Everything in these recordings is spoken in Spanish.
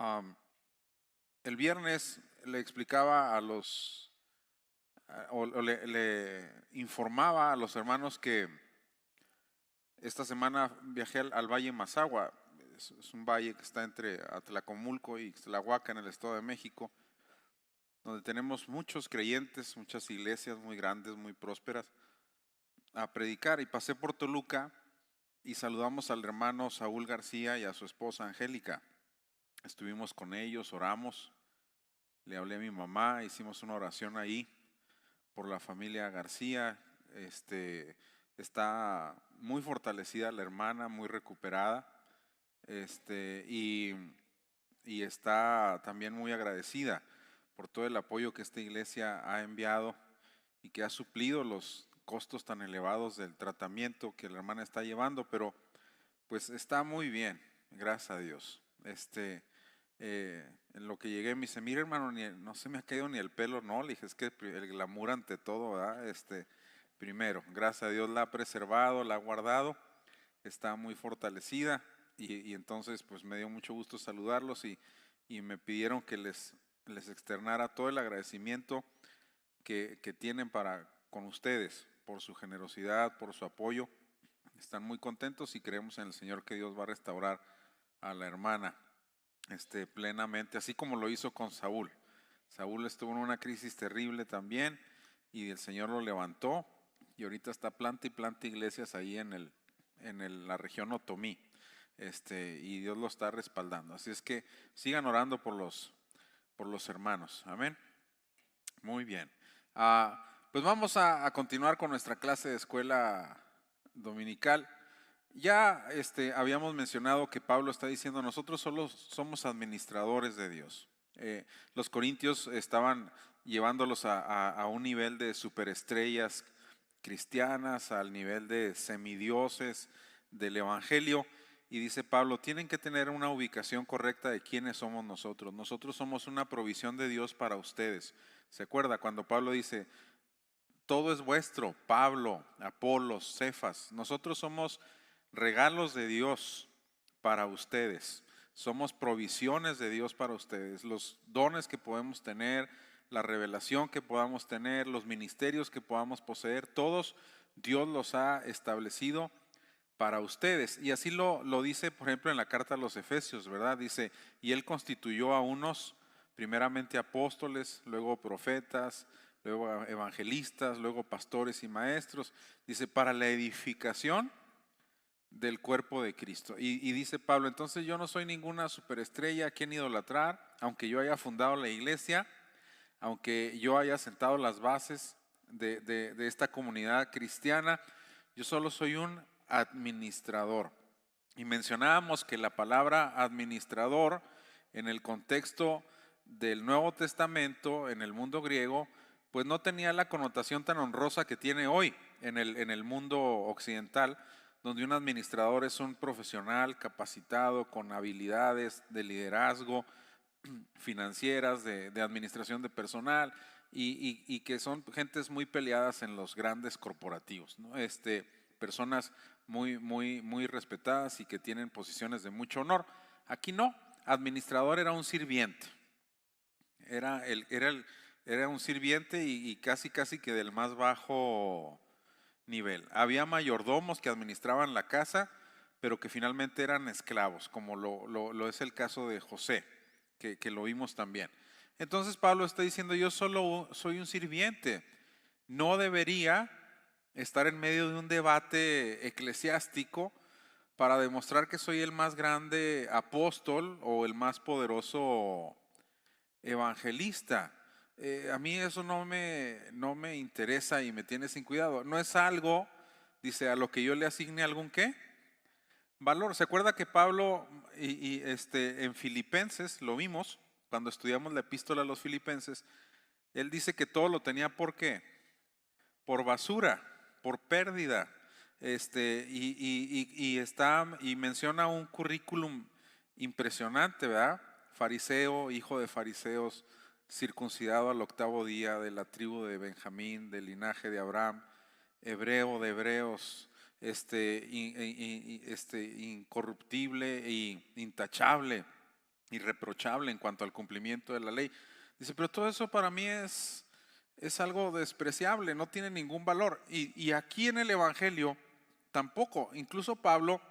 Am, el viernes le explicaba o le informaba a los hermanos que esta semana viajé al Valle Mazahua. Es un valle que está entre Atlacomulco y Ixtlahuaca en el Estado de México, donde tenemos muchos creyentes, muchas iglesias muy grandes, muy prósperas, a predicar. Y pasé por Toluca y saludamos al hermano Saúl García y a su esposa Angélica. Estuvimos con ellos, oramos, le hablé a mi mamá, hicimos una oración ahí por la familia García. Está muy fortalecida la hermana, muy recuperada, este, y, y está también muy agradecida por todo el apoyo que esta iglesia ha enviado y que ha suplido los costos tan elevados del tratamiento que la hermana está llevando, pero pues está muy bien, gracias a Dios. En lo que llegué me dice, mira hermano, no se me ha caído ni el pelo, no, le dije, es que el glamour ante todo, ¿verdad? Primero, gracias a Dios la ha preservado, la ha guardado, está muy fortalecida y entonces pues me dio mucho gusto saludarlos y me pidieron que les externara todo el agradecimiento que tienen con ustedes por su generosidad, por su apoyo. Están muy contentos y creemos en el Señor que Dios va a restaurar a la hermana plenamente, así como lo hizo con Saúl. Saúl estuvo en una crisis terrible también y el Señor lo levantó y ahorita está planta y planta iglesias ahí la región Otomí. Y Dios lo está respaldando. Así es que sigan orando por los hermanos. Amén. Muy bien. Pues vamos a continuar con nuestra clase de escuela dominical. Ya habíamos mencionado que Pablo está diciendo, nosotros solo somos administradores de Dios. Los corintios estaban llevándolos a un nivel de superestrellas cristianas, al nivel de semidioses del evangelio. Y dice Pablo, tienen que tener una ubicación correcta de quiénes somos nosotros. Nosotros somos una provisión de Dios para ustedes. ¿Se acuerda cuando Pablo dice, todo es vuestro, Pablo, Apolos, Cefas? Nosotros somos regalos de Dios para ustedes. Somos provisiones de Dios para ustedes. Los dones que podemos tener, la revelación que podamos tener, los ministerios que podamos poseer, todos Dios los ha establecido para ustedes. Y así lo dice, por ejemplo, en la carta a los Efesios, ¿verdad? Dice, y Él constituyó a unos, primeramente apóstoles, luego profetas, luego evangelistas, luego pastores y maestros. Dice, para la edificación del cuerpo de Cristo. Y dice Pablo, entonces yo no soy ninguna superestrella a quien idolatrar, aunque yo haya fundado la iglesia, aunque yo haya sentado las bases de esta comunidad cristiana, yo solo soy un administrador. Y mencionábamos que la palabra administrador en el contexto del Nuevo Testamento, en el mundo griego, pues no tenía la connotación tan honrosa que tiene hoy en el mundo occidental, donde un administrador es un profesional capacitado con habilidades de liderazgo, financieras, de administración de personal y que son gentes muy peleadas en los grandes corporativos, ¿no? Personas muy respetadas y que tienen posiciones de mucho honor. Aquí no, administrador era un sirviente, era, era un sirviente y casi que del más bajo nivel. Había mayordomos que administraban la casa, pero que finalmente eran esclavos, como lo es el caso de José, que lo vimos también. Entonces Pablo está diciendo, yo solo soy un sirviente, no debería estar en medio de un debate eclesiástico para demostrar que soy el más grande apóstol o el más poderoso evangelista. A mí eso no me interesa y me tiene sin cuidado. No es algo, dice, a lo que yo le asigne algún qué valor. ¿Se acuerda que Pablo en Filipenses, lo vimos cuando estudiamos la epístola a los Filipenses, él dice que todo lo tenía por qué? Por basura, por pérdida. Y menciona un currículum impresionante, ¿verdad? Fariseo, hijo de fariseos, circuncidado al 8º día, de la tribu de Benjamín, del linaje de Abraham, hebreo de hebreos, incorruptible e intachable, irreprochable en cuanto al cumplimiento de la ley. Dice, pero todo eso para mí es algo despreciable, no tiene ningún valor. Y aquí en el Evangelio tampoco. Incluso Pablo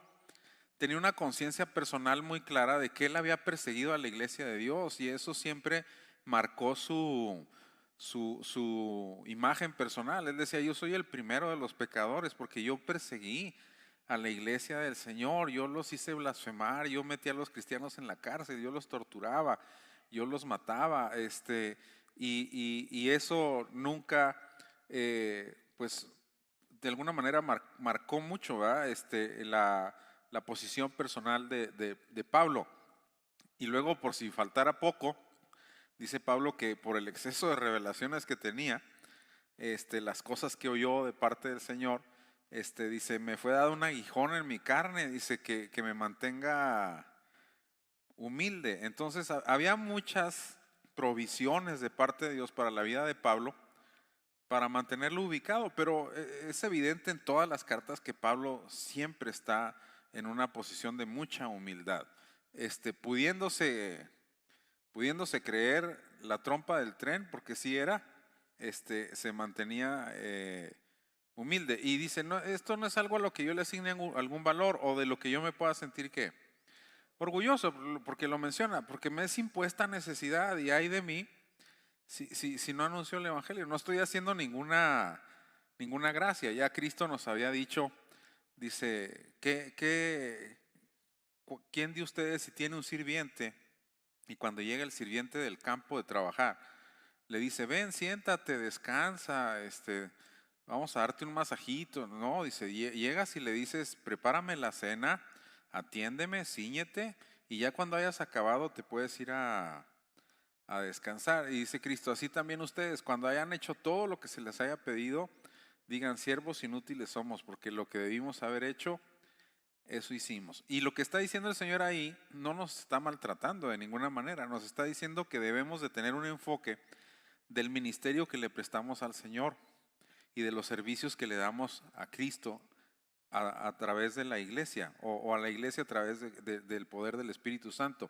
tenía una conciencia personal muy clara de que él había perseguido a la iglesia de Dios y eso siempre marcó su imagen personal. Él decía, yo soy el primero de los pecadores porque yo perseguí a la iglesia del Señor, yo los hice blasfemar, yo metí a los cristianos en la cárcel, yo los torturaba, yo los mataba, y eso nunca, pues de alguna manera marcó mucho, ¿verdad? La posición personal de Pablo. Y luego, por si faltara poco, dice Pablo que por el exceso de revelaciones que tenía, las cosas que oyó de parte del Señor, dice, me fue dado un aguijón en mi carne, dice que me mantenga humilde. Entonces había muchas provisiones de parte de Dios para la vida de Pablo, para mantenerlo ubicado, pero es evidente en todas las cartas que Pablo siempre está en una posición de mucha humildad, pudiéndose creer la trompa del tren, porque sí era, se mantenía humilde. Y dice, no, esto no es algo a lo que yo le asigne algún valor o de lo que yo me pueda sentir que orgulloso, porque lo menciona, porque me es impuesta necesidad y hay de mí si no anuncio el Evangelio. No estoy haciendo ninguna gracia. Ya Cristo nos había dicho, dice, ¿quién de ustedes si tiene un sirviente y cuando llega el sirviente del campo de trabajar, le dice, ven, siéntate, descansa, vamos a darte un masajito? No, dice, llegas y le dices, prepárame la cena, atiéndeme, cíñete, y ya cuando hayas acabado te puedes ir a descansar. Y dice Cristo, así también ustedes, cuando hayan hecho todo lo que se les haya pedido, digan, siervos inútiles somos, porque lo que debimos haber hecho, eso hicimos. Y lo que está diciendo el Señor ahí no nos está maltratando de ninguna manera, nos está diciendo que debemos de tener un enfoque del ministerio que le prestamos al Señor y de los servicios que le damos a Cristo a través de la iglesia o a la iglesia a través del poder del Espíritu Santo.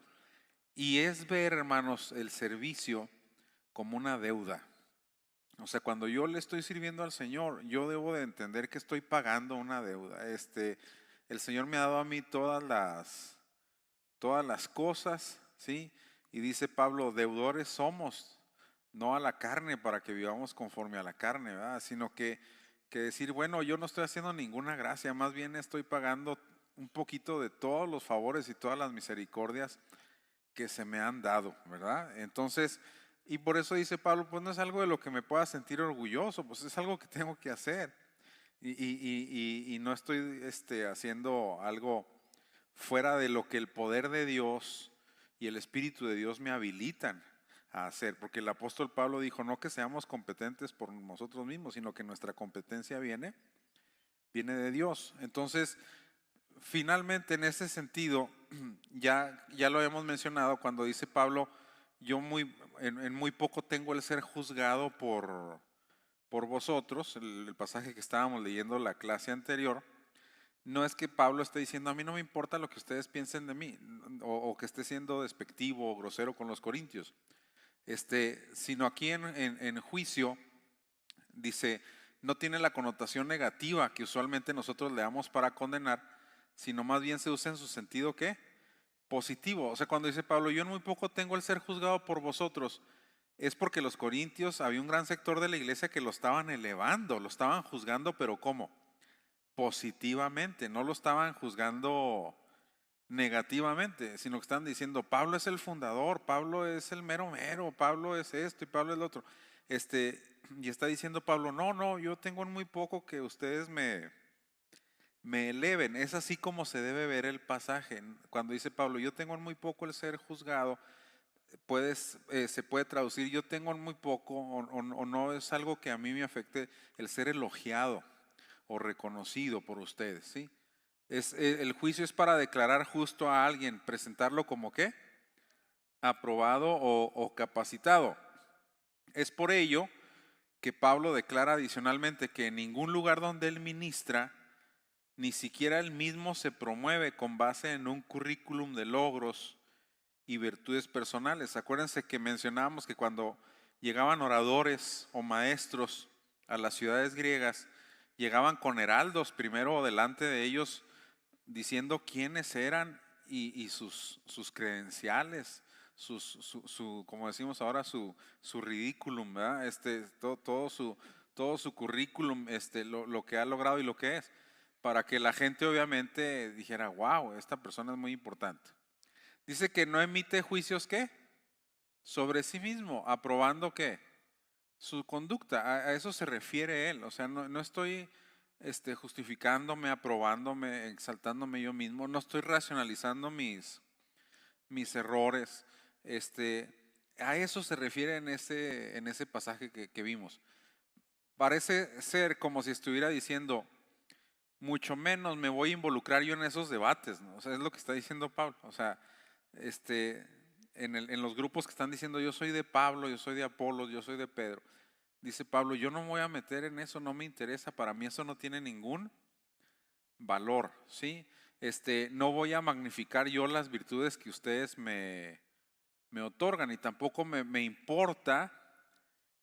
Y es ver, hermanos, el servicio como una deuda. O sea, cuando yo le estoy sirviendo al Señor, yo debo de entender que estoy pagando una deuda. El Señor me ha dado a mí todas las cosas, ¿sí? Y dice Pablo, deudores somos, no a la carne para que vivamos conforme a la carne, ¿verdad? Sino que decir, bueno, yo no estoy haciendo ninguna gracia, más bien estoy pagando un poquito de todos los favores y todas las misericordias que se me han dado, ¿verdad? Entonces, y por eso dice Pablo, pues no es algo de lo que me pueda sentir orgulloso, pues es algo que tengo que hacer. Y no estoy haciendo algo fuera de lo que el poder de Dios y el Espíritu de Dios me habilitan a hacer, porque el apóstol Pablo dijo, no que seamos competentes por nosotros mismos, sino que nuestra competencia viene de Dios. Entonces, finalmente en ese sentido, ya lo habíamos mencionado cuando dice Pablo, yo en muy poco tengo el ser juzgado por vosotros, el pasaje que estábamos leyendo la clase anterior. No es que Pablo esté diciendo, a mí no me importa lo que ustedes piensen de mí, o que esté siendo despectivo o grosero con los corintios, sino aquí en juicio, dice, no tiene la connotación negativa que usualmente nosotros le damos para condenar, sino más bien se usa en su sentido, ¿qué? Positivo. O sea, cuando dice Pablo, yo en muy poco tengo el ser juzgado por vosotros, es porque los corintios, había un gran sector de la iglesia que lo estaban elevando, lo estaban juzgando, pero ¿cómo? Positivamente, no lo estaban juzgando negativamente, sino que están diciendo, Pablo es el fundador, Pablo es el mero mero, Pablo es esto y Pablo es lo otro. Y está diciendo Pablo, no, yo tengo en muy poco que ustedes me eleven. Es así como se debe ver el pasaje. Cuando dice Pablo, yo tengo en muy poco el ser juzgado, se puede traducir, yo tengo en muy poco, o no es algo que a mí me afecte el ser elogiado o reconocido por ustedes, ¿sí? El juicio es para declarar justo a alguien, presentarlo como ¿qué? Aprobado o capacitado. Es por ello que Pablo declara adicionalmente que en ningún lugar donde él ministra, ni siquiera él mismo se promueve con base en un currículum de logros y virtudes personales. Acuérdense que mencionábamos que cuando llegaban oradores o maestros a las ciudades griegas, llegaban con heraldos primero delante de ellos diciendo quiénes eran y sus credenciales, como decimos ahora, su ridículum, ¿verdad? Todo su currículum, lo que ha logrado y lo que es, para que la gente obviamente dijera, wow, esta persona es muy importante. Dice que no emite juicios, ¿qué? Sobre sí mismo, aprobando, ¿qué? Su conducta. A eso se refiere él. O sea, no estoy justificándome, aprobándome, exaltándome yo mismo. No estoy racionalizando mis errores. A eso se refiere en ese pasaje que vimos. Parece ser como si estuviera diciendo, mucho menos me voy a involucrar yo en esos debates, ¿no? O sea, es lo que está diciendo Pablo. O sea, en los grupos que están diciendo yo soy de Pablo, yo soy de Apolos, yo soy de Pedro, dice Pablo, yo no me voy a meter en eso, no me interesa, para mí eso no tiene ningún valor, ¿sí? No voy a magnificar yo las virtudes que ustedes me otorgan y tampoco me importa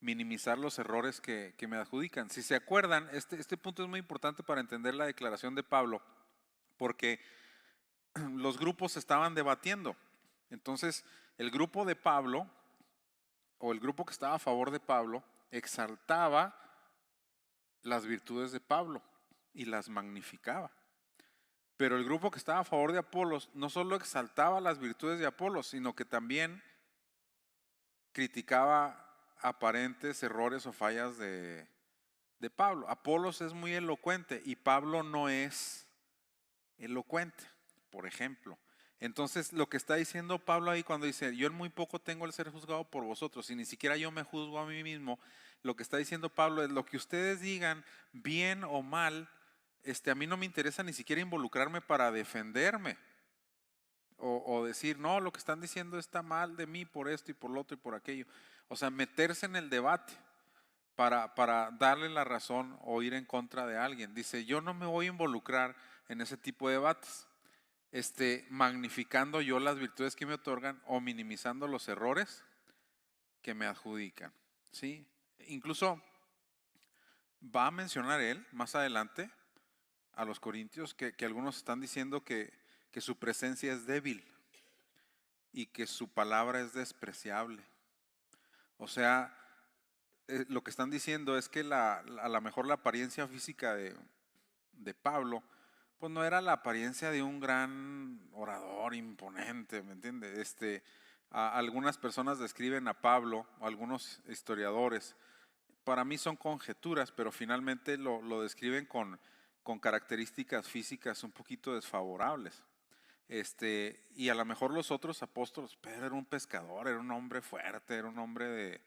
minimizar los errores que me adjudican. Si se acuerdan, este punto es muy importante para entender la declaración de Pablo, porque los grupos estaban debatiendo. Entonces, el grupo de Pablo, o el grupo que estaba a favor de Pablo, exaltaba las virtudes de Pablo y las magnificaba. Pero el grupo que estaba a favor de Apolos no solo exaltaba las virtudes de Apolos, sino que también criticaba aparentes errores o fallas de Pablo. Apolos es muy elocuente y Pablo no es elocuente, por ejemplo. Entonces, lo que está diciendo Pablo ahí cuando dice, yo en muy poco tengo el ser juzgado por vosotros y ni siquiera yo me juzgo a mí mismo, lo que está diciendo Pablo es lo que ustedes digan, bien o mal, a mí no me interesa ni siquiera involucrarme para defenderme o decir, no, lo que están diciendo está mal de mí por esto y por lo otro y por aquello. O sea, meterse en el debate para darle la razón o ir en contra de alguien. Dice, yo no me voy a involucrar en ese tipo de debates, magnificando yo las virtudes que me otorgan o minimizando los errores que me adjudican, ¿sí? Incluso va a mencionar él más adelante a los corintios que algunos están diciendo que su presencia es débil y que su palabra es despreciable. O sea, lo que están diciendo es que a lo mejor la apariencia física de Pablo, pues no era la apariencia de un gran orador imponente, ¿me entiendes? Algunas personas describen a Pablo, algunos historiadores, para mí son conjeturas, pero finalmente lo describen con características físicas un poquito desfavorables. Y a lo mejor los otros apóstoles, Pedro era un pescador, era un hombre fuerte, era un hombre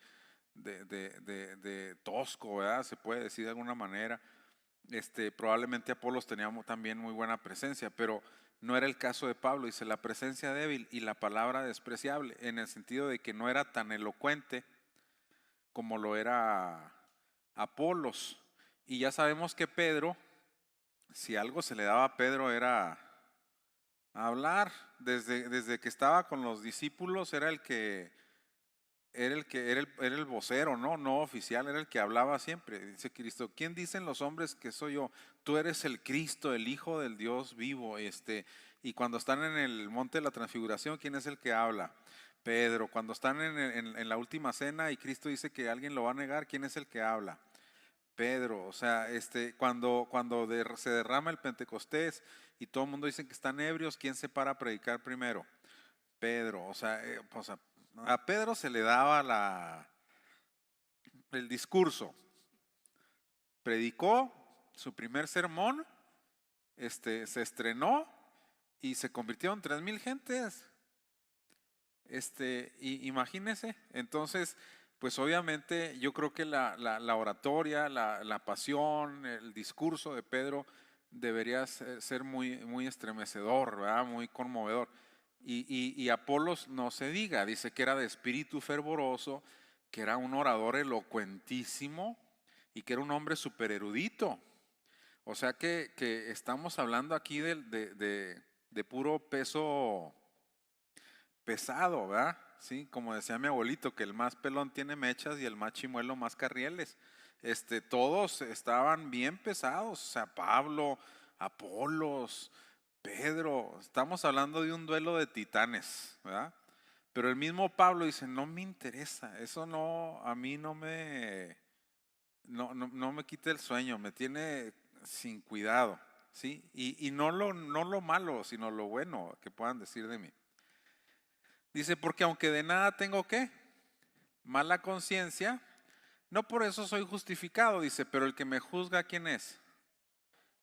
de tosco, ¿verdad? Se puede decir de alguna manera. Probablemente Apolos tenía también muy buena presencia, pero no era el caso de Pablo. Dice la presencia débil y la palabra despreciable, en el sentido de que no era tan elocuente como lo era Apolos. Y ya sabemos que Pedro, si algo se le daba a Pedro era hablar. Desde que estaba con los discípulos era el vocero, no oficial, era el que hablaba siempre. Dice Cristo, ¿quién dicen los hombres que soy yo? Tú eres el Cristo, el Hijo del Dios vivo. Y cuando están en el monte de la transfiguración, ¿quién es el que habla? Pedro. Cuando están en la última cena y Cristo dice que alguien lo va a negar, ¿quién es el que habla? Pedro. O sea, cuando se derrama el Pentecostés y todo el mundo dice que están ebrios, ¿quién se para a predicar primero? Pedro. O sea, a Pedro se le daba el discurso. Predicó su primer sermón, se estrenó y se convirtieron 3,000 gentes. Imagínense. Entonces, pues obviamente yo creo que la oratoria, la pasión, el discurso de Pedro debería ser muy, muy estremecedor, ¿verdad? Muy conmovedor. Y Apolos no se diga, dice que era de espíritu fervoroso, que era un orador elocuentísimo y que era un hombre súper erudito. O sea que estamos hablando aquí de puro pesado, ¿verdad? Sí, como decía mi abuelito, que el más pelón tiene mechas y el más chimuelo más carrieles. Todos estaban bien pesados, o sea, Pablo, Apolos, Pedro, estamos hablando de un duelo de titanes, ¿verdad? Pero el mismo Pablo dice, no me interesa, eso no, a mí no me quita el sueño, me tiene sin cuidado, ¿sí? Y no lo malo, sino lo bueno que puedan decir de mí. Dice, porque aunque de nada tengo ¿qué? Mala conciencia, no por eso soy justificado, dice, pero el que me juzga, ¿quién es?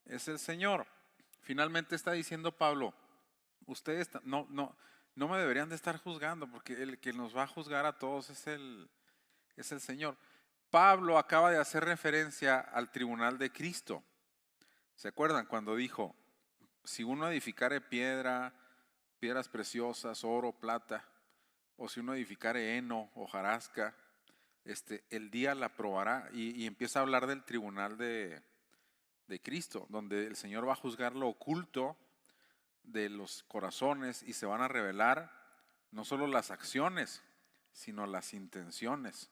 Es el Señor. Finalmente está diciendo Pablo, ustedes no me deberían de estar juzgando, porque el que nos va a juzgar a todos es el Señor. Pablo acaba de hacer referencia al tribunal de Cristo. ¿Se acuerdan cuando dijo, si uno edificare piedras preciosas, oro, plata, o si uno edificare heno, hojarasca, el día la probará? Y empieza a hablar del tribunal de Cristo, donde el Señor va a juzgar lo oculto de los corazones y se van a revelar no solo las acciones, sino las intenciones.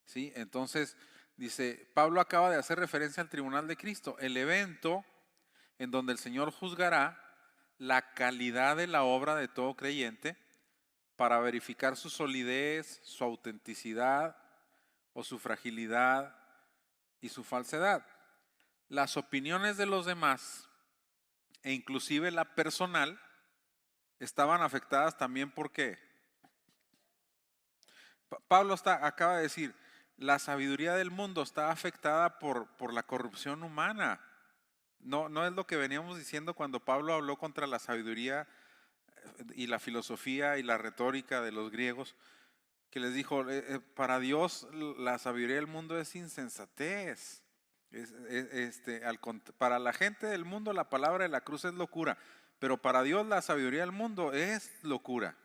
¿Sí? Entonces, dice, Pablo acaba de hacer referencia al tribunal de Cristo, el evento en donde el Señor juzgará la calidad de la obra de todo creyente para verificar su solidez, su autenticidad o su fragilidad y su falsedad. Las opiniones de los demás e inclusive la personal estaban afectadas también porque Pablo acaba de decir, la sabiduría del mundo está afectada por la corrupción humana. No es lo que veníamos diciendo cuando Pablo habló contra la sabiduría y la filosofía y la retórica de los griegos, que les dijo, para Dios la sabiduría del mundo es insensatez. Para la gente del mundo la palabra de la cruz es locura, pero para Dios la sabiduría del mundo es locura,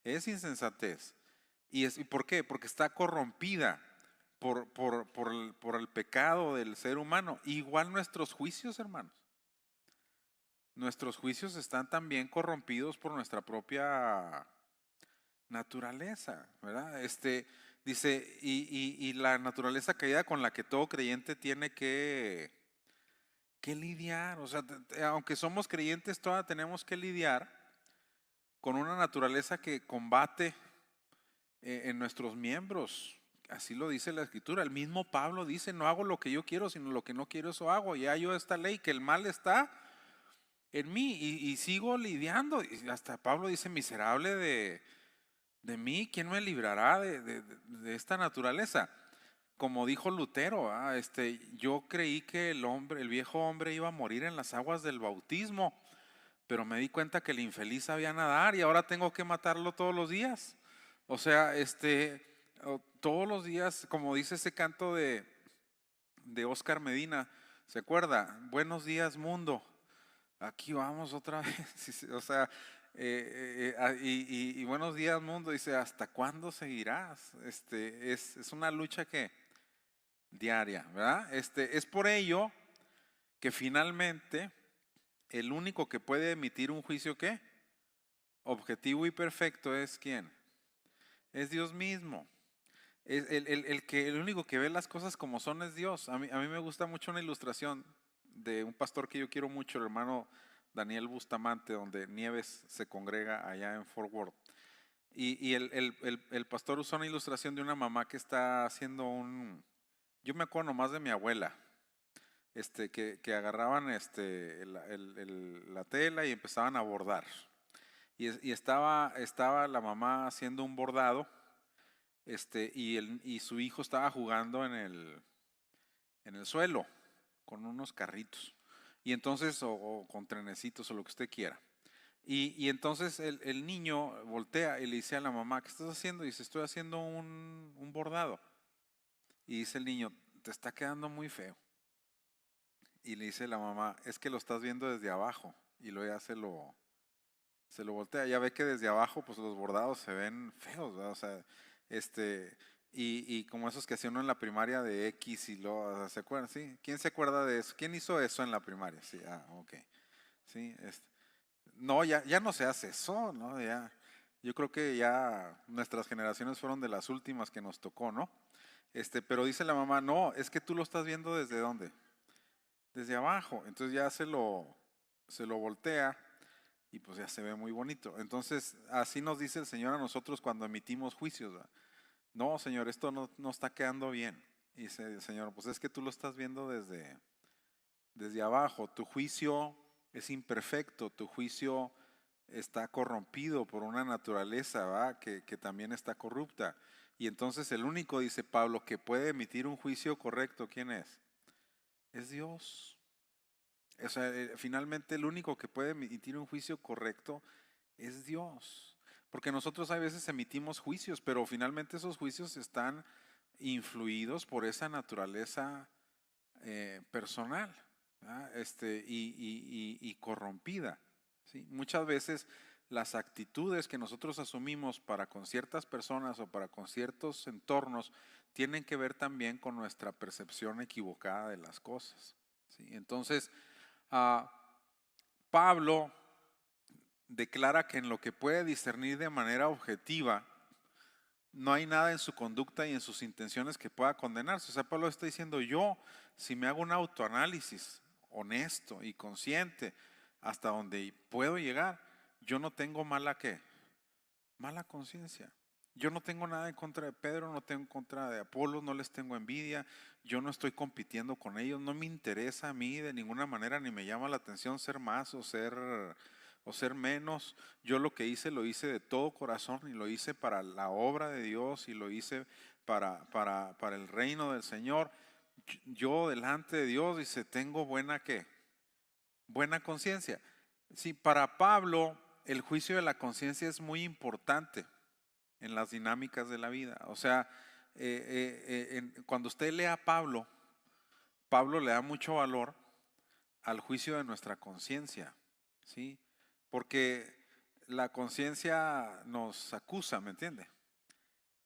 es insensatez. ¿Y por qué? Porque está corrompida por el pecado del ser humano. Igual nuestros juicios, hermanos. Nuestros juicios están también corrompidos por nuestra propia naturaleza, ¿verdad? Dice, y la naturaleza caída con la que todo creyente tiene que lidiar. O sea, aunque somos creyentes, todavía tenemos que lidiar con una naturaleza que combate en nuestros miembros. Así lo dice la Escritura. El mismo Pablo dice, no hago lo que yo quiero, sino lo que no quiero, eso hago. Ya yo esta ley, que el mal está en mí y sigo lidiando. Y hasta Pablo dice, miserable de mí, ¿quién me librará de esta naturaleza? Como dijo Lutero, yo creí que el viejo hombre iba a morir en las aguas del bautismo, pero me di cuenta que el infeliz sabía nadar y ahora tengo que matarlo todos los días. O sea, todos los días, como dice ese canto de Oscar Medina, ¿se acuerda? Buenos días, mundo. Aquí vamos otra vez. O sea, y buenos días, mundo. Dice, ¿hasta cuándo seguirás? Es una lucha que diaria, ¿verdad? Es por ello que finalmente el único que puede emitir un juicio ¿qué? Objetivo y perfecto es ¿quién? Es Dios mismo. El único que ve las cosas como son es Dios. A mí me gusta mucho una ilustración de un pastor que yo quiero mucho, el hermano Daniel Bustamante, donde Nieves se congrega allá en Fort Worth. Y el pastor usó una ilustración de una mamá que está haciendo yo me acuerdo nomás de mi abuela, que agarraban la tela y empezaban a bordar. Y estaba la mamá haciendo un bordado, y su hijo estaba jugando en el suelo con unos carritos. Y entonces, o con trenecitos o lo que usted quiera. Y entonces el niño voltea y le dice a la mamá, ¿qué estás haciendo? Y dice, estoy haciendo un bordado. Y dice el niño, te está quedando muy feo. Y le dice la mamá, es que lo estás viendo desde abajo. Y luego ya se lo voltea. Ya ve que desde abajo pues los bordados se ven feos, ¿verdad? O sea, y como esos que hacía uno en la primaria de X y lo, ¿se acuerdan? ¿Sí? ¿Quién se acuerda de eso? ¿Quién hizo eso en la primaria? Sí, ok. Sí, no, ya no se hace eso, ¿no? Yo creo que ya nuestras generaciones fueron de las últimas que nos tocó, ¿no? Pero dice la mamá, no, es que tú lo estás viendo ¿desde dónde? Desde abajo. Entonces ya se lo voltea y pues ya se ve muy bonito. Entonces así nos dice el Señor a nosotros cuando emitimos juicios, ¿verdad? No, Señor, esto no está quedando bien. Y dice el Señor, pues es que tú lo estás viendo desde abajo. Tu juicio es imperfecto, tu juicio está corrompido por una naturaleza, ¿va? Que también está corrupta. Y entonces el único, dice Pablo, que puede emitir un juicio correcto, ¿quién es? Es Dios. O sea, finalmente el único que puede emitir un juicio correcto es Dios. Porque nosotros a veces emitimos juicios, pero finalmente esos juicios están influidos por esa naturaleza personal, ¿verdad? Y corrompida, ¿sí? Muchas veces las actitudes que nosotros asumimos para con ciertas personas o para con ciertos entornos tienen que ver también con nuestra percepción equivocada de las cosas, ¿sí? Entonces, Pablo declara que en lo que puede discernir de manera objetiva, no hay nada en su conducta y en sus intenciones que pueda condenarse. O sea, Pablo está diciendo, yo, si me hago un autoanálisis honesto y consciente hasta donde puedo llegar, yo no tengo mala conciencia. Yo no tengo nada en contra de Pedro, no tengo en contra de Apolo, no les tengo envidia, yo no estoy compitiendo con ellos, no me interesa a mí de ninguna manera, ni me llama la atención ser más o ser menos. Yo lo que hice lo hice de todo corazón y lo hice para la obra de Dios y lo hice para el reino del Señor. Yo delante de Dios, dice, tengo buena conciencia. Sí, para Pablo el juicio de la conciencia es muy importante en las dinámicas de la vida. O sea, cuando usted lee a Pablo, Pablo le da mucho valor al juicio de nuestra conciencia, ¿sí? Porque la conciencia nos acusa, ¿me entiende?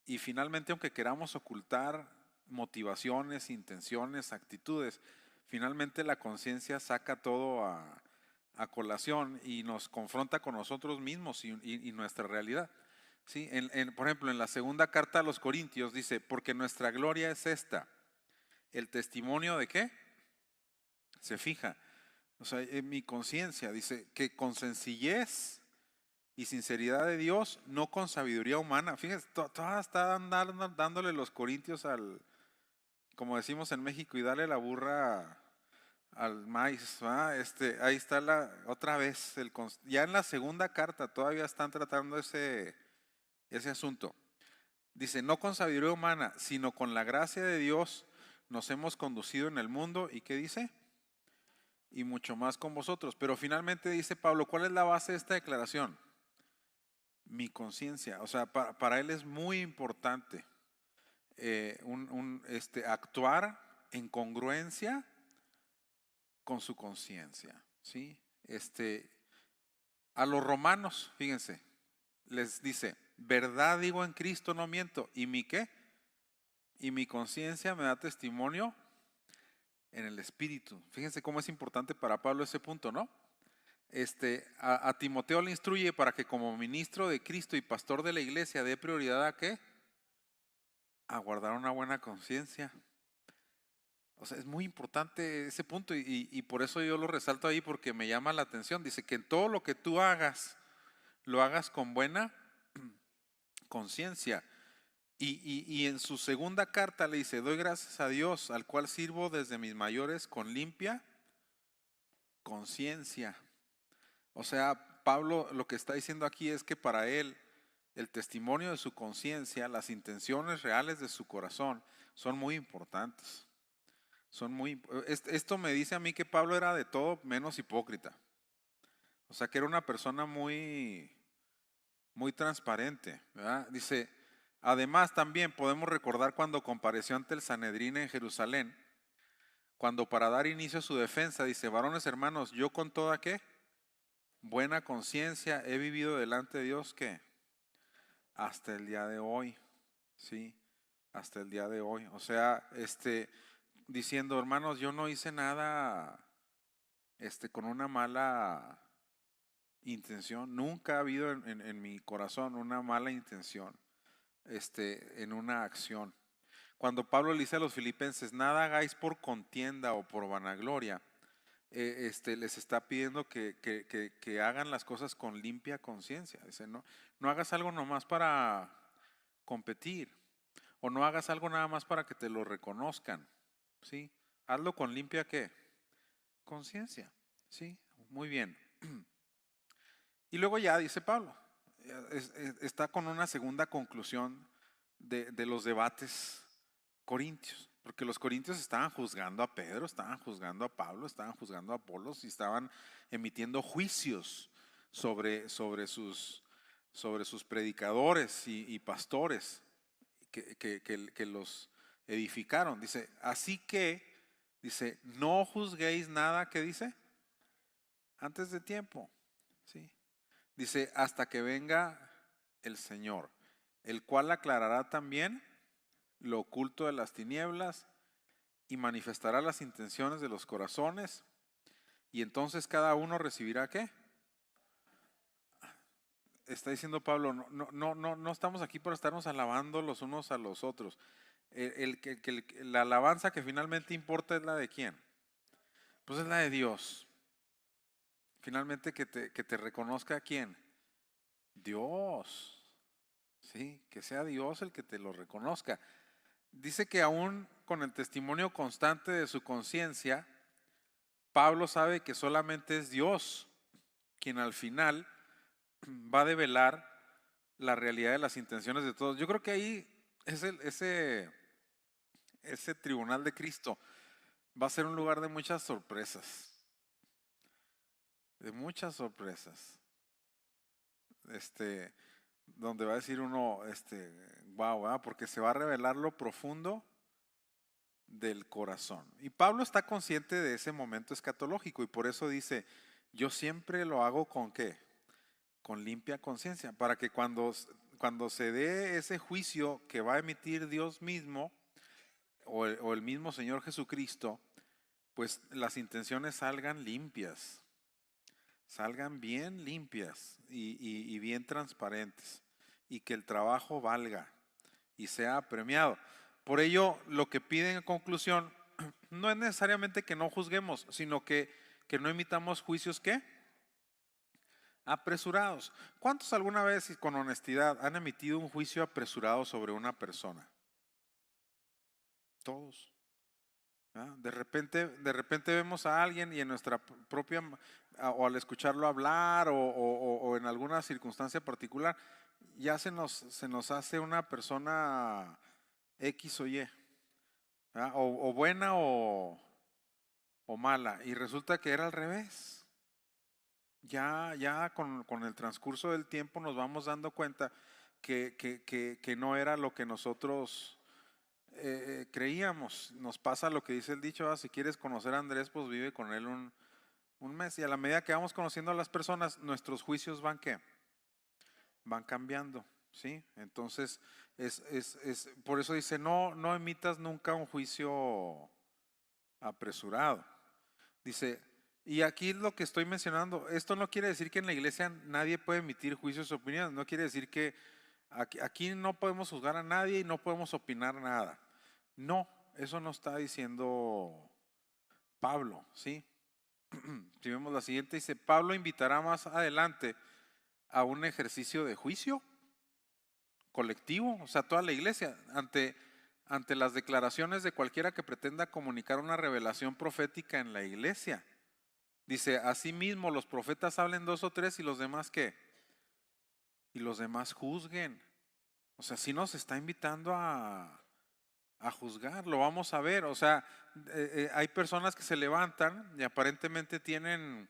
Y finalmente, aunque queramos ocultar motivaciones, intenciones, actitudes, finalmente la conciencia saca todo a colación y nos confronta con nosotros mismos y nuestra realidad. ¿Sí? Por ejemplo, en la segunda carta a los Corintios dice, porque nuestra gloria es esta, el testimonio de qué se fija. O sea, en mi conciencia dice que con sencillez y sinceridad de Dios, no con sabiduría humana. Fíjense, toda está dándole los Corintios como decimos en México, y dale la burra al maíz, ¿va? Ahí está otra vez, ya en la segunda carta todavía están tratando ese asunto. Dice, no con sabiduría humana, sino con la gracia de Dios nos hemos conducido en el mundo. ¿Y qué dice? Y mucho más con vosotros. Pero finalmente dice Pablo, ¿cuál es la base de esta declaración? Mi conciencia. O sea, para él es muy importante actuar en congruencia con su conciencia, ¿sí? A los romanos, fíjense, les dice, verdad digo en Cristo, no miento. ¿Y mi qué? Y mi conciencia me da testimonio en el Espíritu. Fíjense cómo es importante para Pablo ese punto, ¿no? A Timoteo le instruye para que como ministro de Cristo y pastor de la iglesia dé prioridad a ¿qué? A guardar una buena conciencia. O sea, es muy importante ese punto y por eso yo lo resalto ahí porque me llama la atención. Dice que en todo lo que tú hagas, lo hagas con buena conciencia. Y en su segunda carta le dice, doy gracias a Dios, al cual sirvo desde mis mayores con limpia conciencia. O sea, Pablo lo que está diciendo aquí es que para él el testimonio de su conciencia, las intenciones reales de su corazón son muy importantes. Esto me dice a mí que Pablo era de todo menos hipócrita. O sea, que era una persona muy, muy transparente, ¿verdad? Dice, además también podemos recordar cuando compareció ante el Sanedrín en Jerusalén, cuando para dar inicio a su defensa dice, varones hermanos, yo con toda ¿qué? Buena conciencia he vivido delante de Dios ¿qué? Hasta el día de hoy, ¿sí? Hasta el día de hoy. O sea, diciendo, hermanos, yo no hice nada con una mala intención, nunca ha habido en mi corazón una mala intención en una acción. Cuando Pablo le dice a los filipenses, nada hagáis por contienda o por vanagloria, les está pidiendo que hagan las cosas con limpia conciencia. Dice, no hagas algo nomás para competir, o no hagas algo nada más para que te lo reconozcan, ¿sí? Hazlo con limpia, ¿qué? Conciencia, ¿sí? Muy bien. Y luego ya dice Pablo, está con una segunda conclusión de los debates corintios, porque los corintios estaban juzgando a Pedro, estaban juzgando a Pablo, estaban juzgando a Apolos y estaban emitiendo juicios sobre sus predicadores y pastores que los edificaron. Dice, así que, dice, no juzguéis nada, ¿qué dice? Antes de tiempo, ¿sí? Dice, hasta que venga el Señor, el cual aclarará también lo oculto de las tinieblas y manifestará las intenciones de los corazones, y entonces cada uno recibirá ¿qué? Está diciendo Pablo, no estamos aquí para estarnos alabando los unos a los otros. La alabanza que finalmente importa es la de ¿quién? Pues es la de Dios. Finalmente que te reconozca ¿quién? Dios. Sí, que sea Dios el que te lo reconozca. Dice que aún con el testimonio constante de su conciencia, Pablo sabe que solamente es Dios quien al final va a develar la realidad de las intenciones de todos. Yo creo que ahí ese tribunal de Cristo va a ser un lugar de muchas sorpresas. De muchas sorpresas. Donde va a decir uno, wow, porque se va a revelar lo profundo del corazón. Y Pablo está consciente de ese momento escatológico y por eso dice, yo siempre lo hago con ¿qué? Con limpia conciencia, para que cuando se dé ese juicio que va a emitir Dios mismo o el mismo Señor Jesucristo, pues las intenciones salgan limpias, salgan bien limpias y bien transparentes, y que el trabajo valga y sea premiado. Por ello, lo que piden en conclusión no es necesariamente que no juzguemos, sino que no emitamos juicios ¿qué? Apresurados. ¿Cuántos alguna vez y con honestidad han emitido un juicio apresurado sobre una persona? Todos. ¿Ah? De repente vemos a alguien y en nuestra propia, o al escucharlo hablar o en alguna circunstancia particular, ya se nos hace una persona X o Y, ¿ah? O buena o mala, y resulta que era al revés. Ya con el transcurso del tiempo nos vamos dando cuenta que no era lo que nosotros creíamos. Nos pasa lo que dice el dicho, si quieres conocer a Andrés, pues vive con él un mes. Y a la medida que vamos conociendo a las personas, nuestros juicios van ¿qué? Van cambiando, ¿sí? Entonces, por eso dice, no emitas nunca un juicio apresurado. Dice, y aquí lo que estoy mencionando, esto no quiere decir que en la iglesia nadie puede emitir juicios o opiniones, no quiere decir que aquí no podemos juzgar a nadie y no podemos opinar nada. No, eso no está diciendo Pablo, ¿sí? Si vemos la siguiente, dice, Pablo invitará más adelante a un ejercicio de juicio colectivo, o sea, toda la iglesia, ante las declaraciones de cualquiera que pretenda comunicar una revelación profética en la iglesia. Dice, asimismo los profetas hablen 2 o 3 y los demás ¿qué? Y los demás juzguen. O sea, sí nos está invitando a juzgar, lo vamos a ver. O sea, hay personas que se levantan y aparentemente tienen,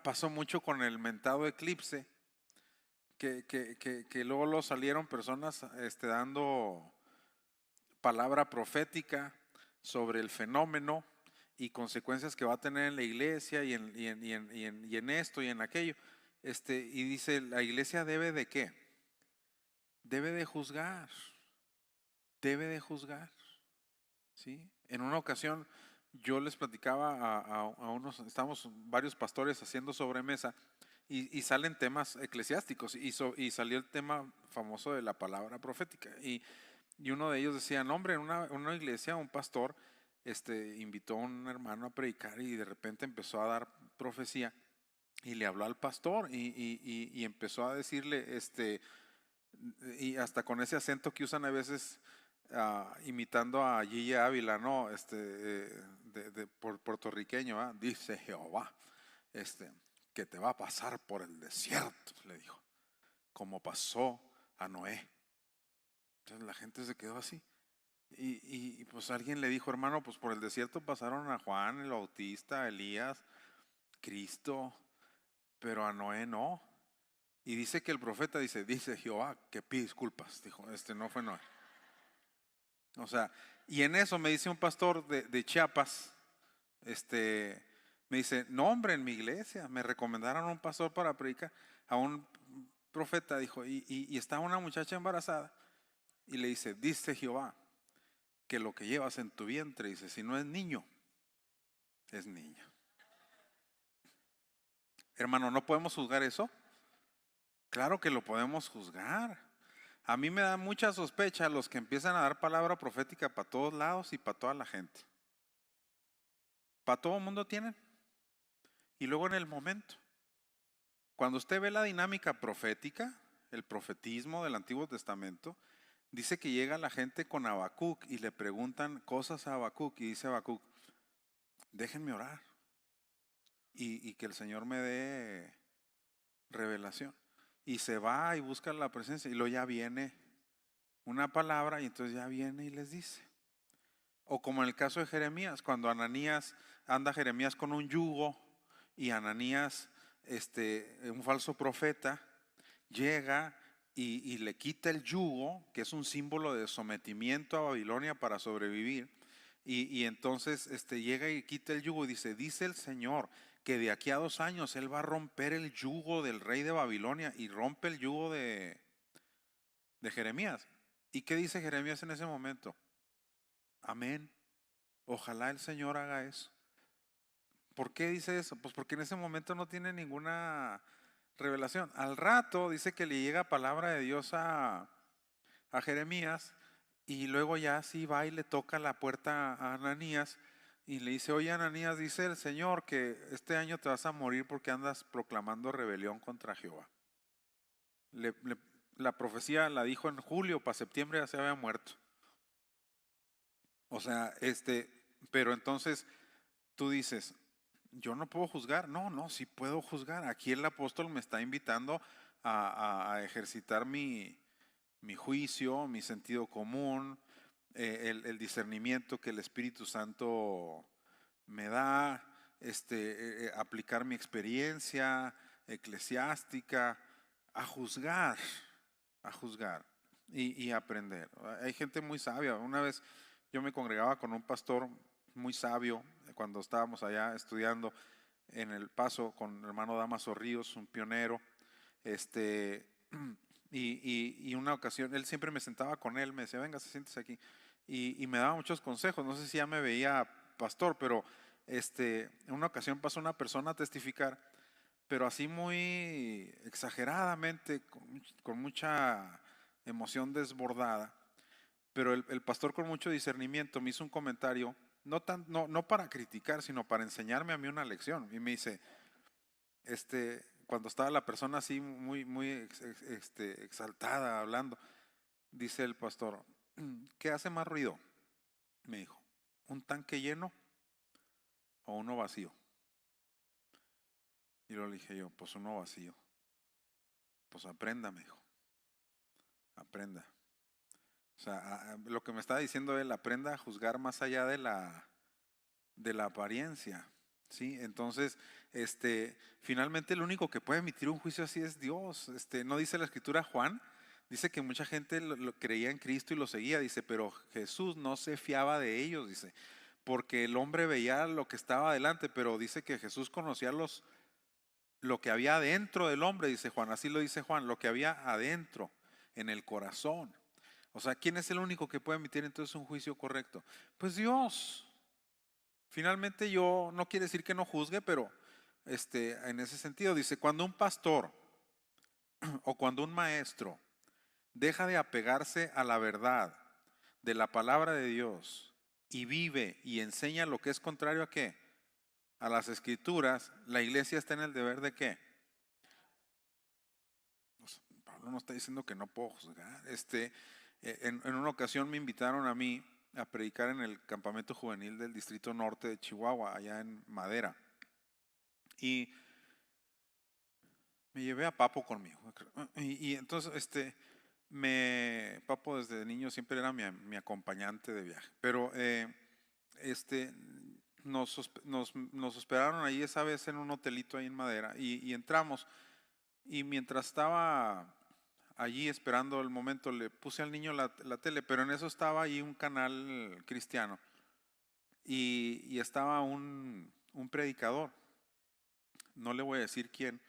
pasó mucho con el mentado eclipse, que luego lo salieron personas dando palabra profética sobre el fenómeno y consecuencias que va a tener en la iglesia y en esto y en aquello. Y dice, la iglesia debe de ¿qué? Debe de juzgar, ¿sí? En una ocasión yo les platicaba a unos, estamos varios pastores haciendo sobremesa y salen temas eclesiásticos y salió el tema famoso de la palabra profética. Y uno de ellos decía, no, hombre, en una iglesia un pastor invitó a un hermano a predicar y de repente empezó a dar profecía y le habló al pastor y empezó a decirle, y hasta con ese acento que usan a veces, imitando a Gigi Ávila, ¿no? Puertorriqueño, ¿ah? Dice Jehová, que te va a pasar por el desierto, le dijo, como pasó a Noé. Entonces la gente se quedó así. Y pues alguien le dijo, hermano, pues por el desierto pasaron a Juan el Bautista, a Elías, Cristo, pero a Noé no. Y dice que el profeta dice Jehová, que pide disculpas. Dijo, no fue Noé. O sea, y en eso me dice un pastor de Chiapas, me dice, no, hombre, en mi iglesia me recomendaron a un pastor para predicar, a un profeta, dijo, y estaba una muchacha embarazada y le dice Jehová, que lo que llevas en tu vientre, dice, si no es niño, es niña. Hermano, ¿no podemos juzgar eso? Claro que lo podemos juzgar. A mí me da mucha sospecha los que empiezan a dar palabra profética para todos lados y para toda la gente. Para todo el mundo tienen. Y luego en el momento, cuando usted ve la dinámica profética, el profetismo del Antiguo Testamento, dice que llega la gente con Habacuc y le preguntan cosas a Habacuc y dice Habacuc, déjenme orar y que el Señor me dé revelación. Y se va y busca la presencia y luego ya viene una palabra y entonces ya viene y les dice. O como en el caso de Jeremías, cuando Ananías anda Jeremías con un yugo y Ananías, un falso profeta, llega y le quita el yugo, que es un símbolo de sometimiento a Babilonia para sobrevivir. Y entonces llega y quita el yugo y dice el Señor que de aquí a 2 años Él va a romper el yugo del rey de Babilonia y rompe el yugo de Jeremías. ¿Y qué dice Jeremías en ese momento? Amén. Ojalá el Señor haga eso. ¿Por qué dice eso? Pues porque en ese momento no tiene ninguna revelación. Al rato dice que le llega palabra de Dios a Jeremías y luego ya sí va y le toca la puerta a Ananías y le dice, oye Ananías, dice el Señor que este año te vas a morir porque andas proclamando rebelión contra Jehová. La profecía la dijo en julio, para septiembre ya se había muerto. O sea, pero entonces tú dices, yo no puedo juzgar. No, sí puedo juzgar. Aquí el apóstol me está invitando a ejercitar mi juicio, mi sentido común, el discernimiento que el Espíritu Santo me da, aplicar mi experiencia eclesiástica, a juzgar y aprender. Hay gente muy sabia. Una vez yo me congregaba con un pastor muy sabio cuando estábamos allá estudiando en El Paso con el hermano Damaso Ríos, un pionero, y una ocasión, él siempre me sentaba con él, me decía, venga, siéntese aquí, y me daba muchos consejos, no sé si ya me veía pastor, pero en una ocasión pasó una persona a testificar, pero así muy exageradamente, con mucha emoción desbordada, pero el pastor con mucho discernimiento me hizo un comentario, no para criticar, sino para enseñarme a mí una lección. Y me dice, cuando estaba la persona así muy exaltada hablando, dice el pastor, ¿qué hace más ruido? Me dijo, ¿un tanque lleno o uno vacío? Y lo dije yo, pues uno vacío. Pues aprenda, me dijo, aprenda. O sea, lo que me está diciendo él, aprenda a juzgar más allá de la apariencia, ¿sí? Entonces, finalmente el único que puede emitir un juicio así es Dios. No dice la escritura Juan, dice que mucha gente lo creía en Cristo y lo seguía, dice, pero Jesús no se fiaba de ellos, dice, porque el hombre veía lo que estaba adelante, pero dice que Jesús conocía lo que había adentro del hombre, dice Juan, así lo dice Juan, lo que había adentro, en el corazón. O sea, ¿quién es el único que puede emitir entonces un juicio correcto? Pues Dios. finalmente yo, no quiere decir que no juzgue, pero en ese sentido, dice, cuando un pastor o cuando un maestro deja de apegarse a la verdad de la palabra de Dios y vive y enseña lo que es contrario a qué, a las escrituras, la iglesia está en el deber de qué. Pues, Pablo no está diciendo que no puedo juzgar. En una ocasión me invitaron a mí a predicar en el campamento juvenil del Distrito Norte de Chihuahua, allá en Madera. Y me llevé a Papo conmigo. Y entonces, Papo desde niño siempre era mi acompañante de viaje. Pero nos hospedaron ahí esa vez en un hotelito ahí en Madera y entramos. Y mientras estaba allí esperando el momento, le puse al niño la tele, pero en eso estaba ahí un canal cristiano y estaba un predicador. No le voy a decir quién,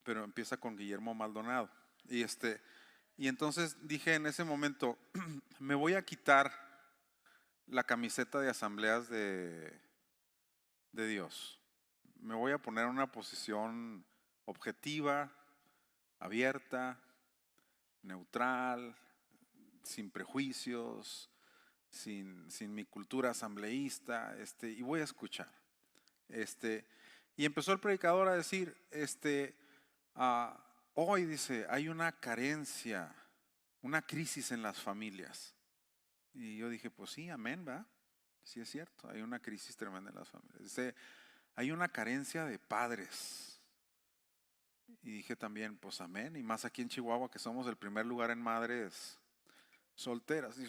pero empieza con Guillermo Maldonado. Y entonces dije en ese momento, me voy a quitar la camiseta de asambleas de Dios. Me voy a poner en una posición objetiva, abierta, neutral, sin prejuicios, sin mi cultura asambleísta, y voy a escuchar. Y empezó el predicador a decir, hoy dice, hay una carencia, una crisis en las familias. Y yo dije, pues sí, amén, ¿va? Sí es cierto, hay una crisis tremenda en las familias. Dice, hay una carencia de padres. Y dije también, pues amén, y más aquí en Chihuahua que somos el primer lugar en madres solteras. Y,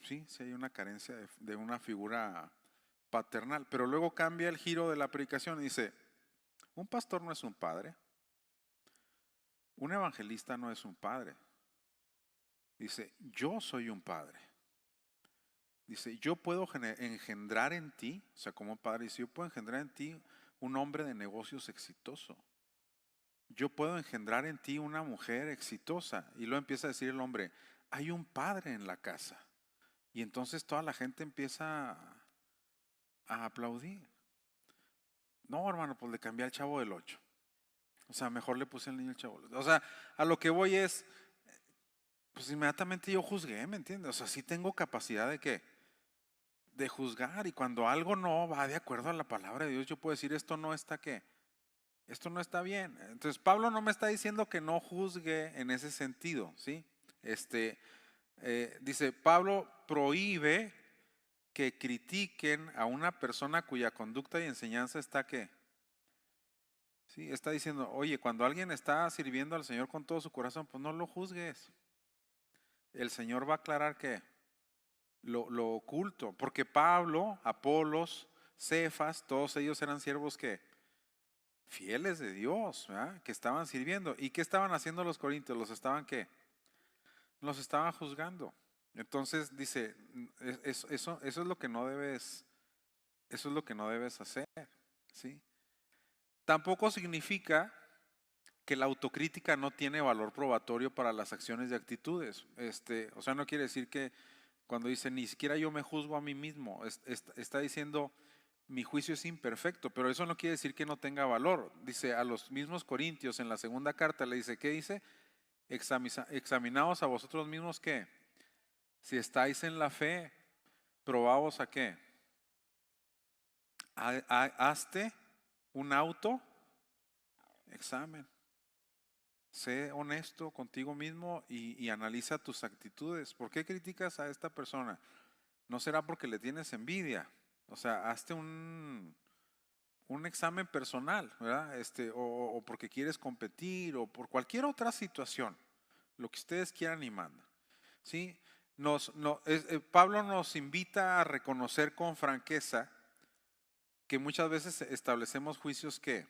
sí, sí hay una carencia de una figura paternal. Pero luego cambia el giro de la predicación y dice, un pastor no es un padre, un evangelista no es un padre. Dice, yo soy un padre. Dice, yo puedo engendrar en ti, o sea, como padre, dice, yo puedo engendrar en ti un hombre de negocios exitoso. Yo puedo engendrar en ti una mujer exitosa. Y luego empieza a decir el hombre, hay un padre en la casa. Y entonces toda la gente empieza a aplaudir. No, hermano, pues le cambié al Chavo del 8. O sea, mejor le puse al niño el Chavo del 8. O sea, a lo que voy es, pues inmediatamente yo juzgué, ¿me entiendes? O sea, sí tengo capacidad de qué, de juzgar. Y cuando algo no va de acuerdo a la palabra de Dios, yo puedo decir, esto no está qué, esto no está bien. Entonces, Pablo no me está diciendo que no juzgue en ese sentido, ¿sí? Dice, Pablo prohíbe que critiquen a una persona cuya conducta y enseñanza está que, sí, está diciendo, oye, cuando alguien está sirviendo al Señor con todo su corazón, pues no lo juzgues. El Señor va a aclarar que lo oculto, porque Pablo, Apolos, Cefas, todos ellos eran siervos que fieles de Dios, ¿verdad? Que estaban sirviendo. ¿Y qué estaban haciendo los corintios? ¿Los estaban qué? Los estaban juzgando. Entonces dice, eso es lo que no debes, eso es lo que no debes hacer, ¿sí? Tampoco significa que la autocrítica no tiene valor probatorio para las acciones y actitudes. O sea, no quiere decir que cuando dice ni siquiera yo me juzgo a mí mismo, está diciendo mi juicio es imperfecto, pero eso no quiere decir que no tenga valor. Dice a los mismos corintios en la segunda carta, le dice, ¿qué dice? Examinaos a vosotros mismos ¿qué? Si estáis en la fe, probaos a qué. Hazte un auto examen. Sé honesto contigo mismo y analiza tus actitudes. ¿Por qué criticas a esta persona? No será porque le tienes envidia. O sea, hazte un examen personal, ¿verdad? O porque quieres competir o por cualquier otra situación, lo que ustedes quieran y mandan. ¿Sí? Pablo nos invita a reconocer con franqueza que muchas veces establecemos juicios que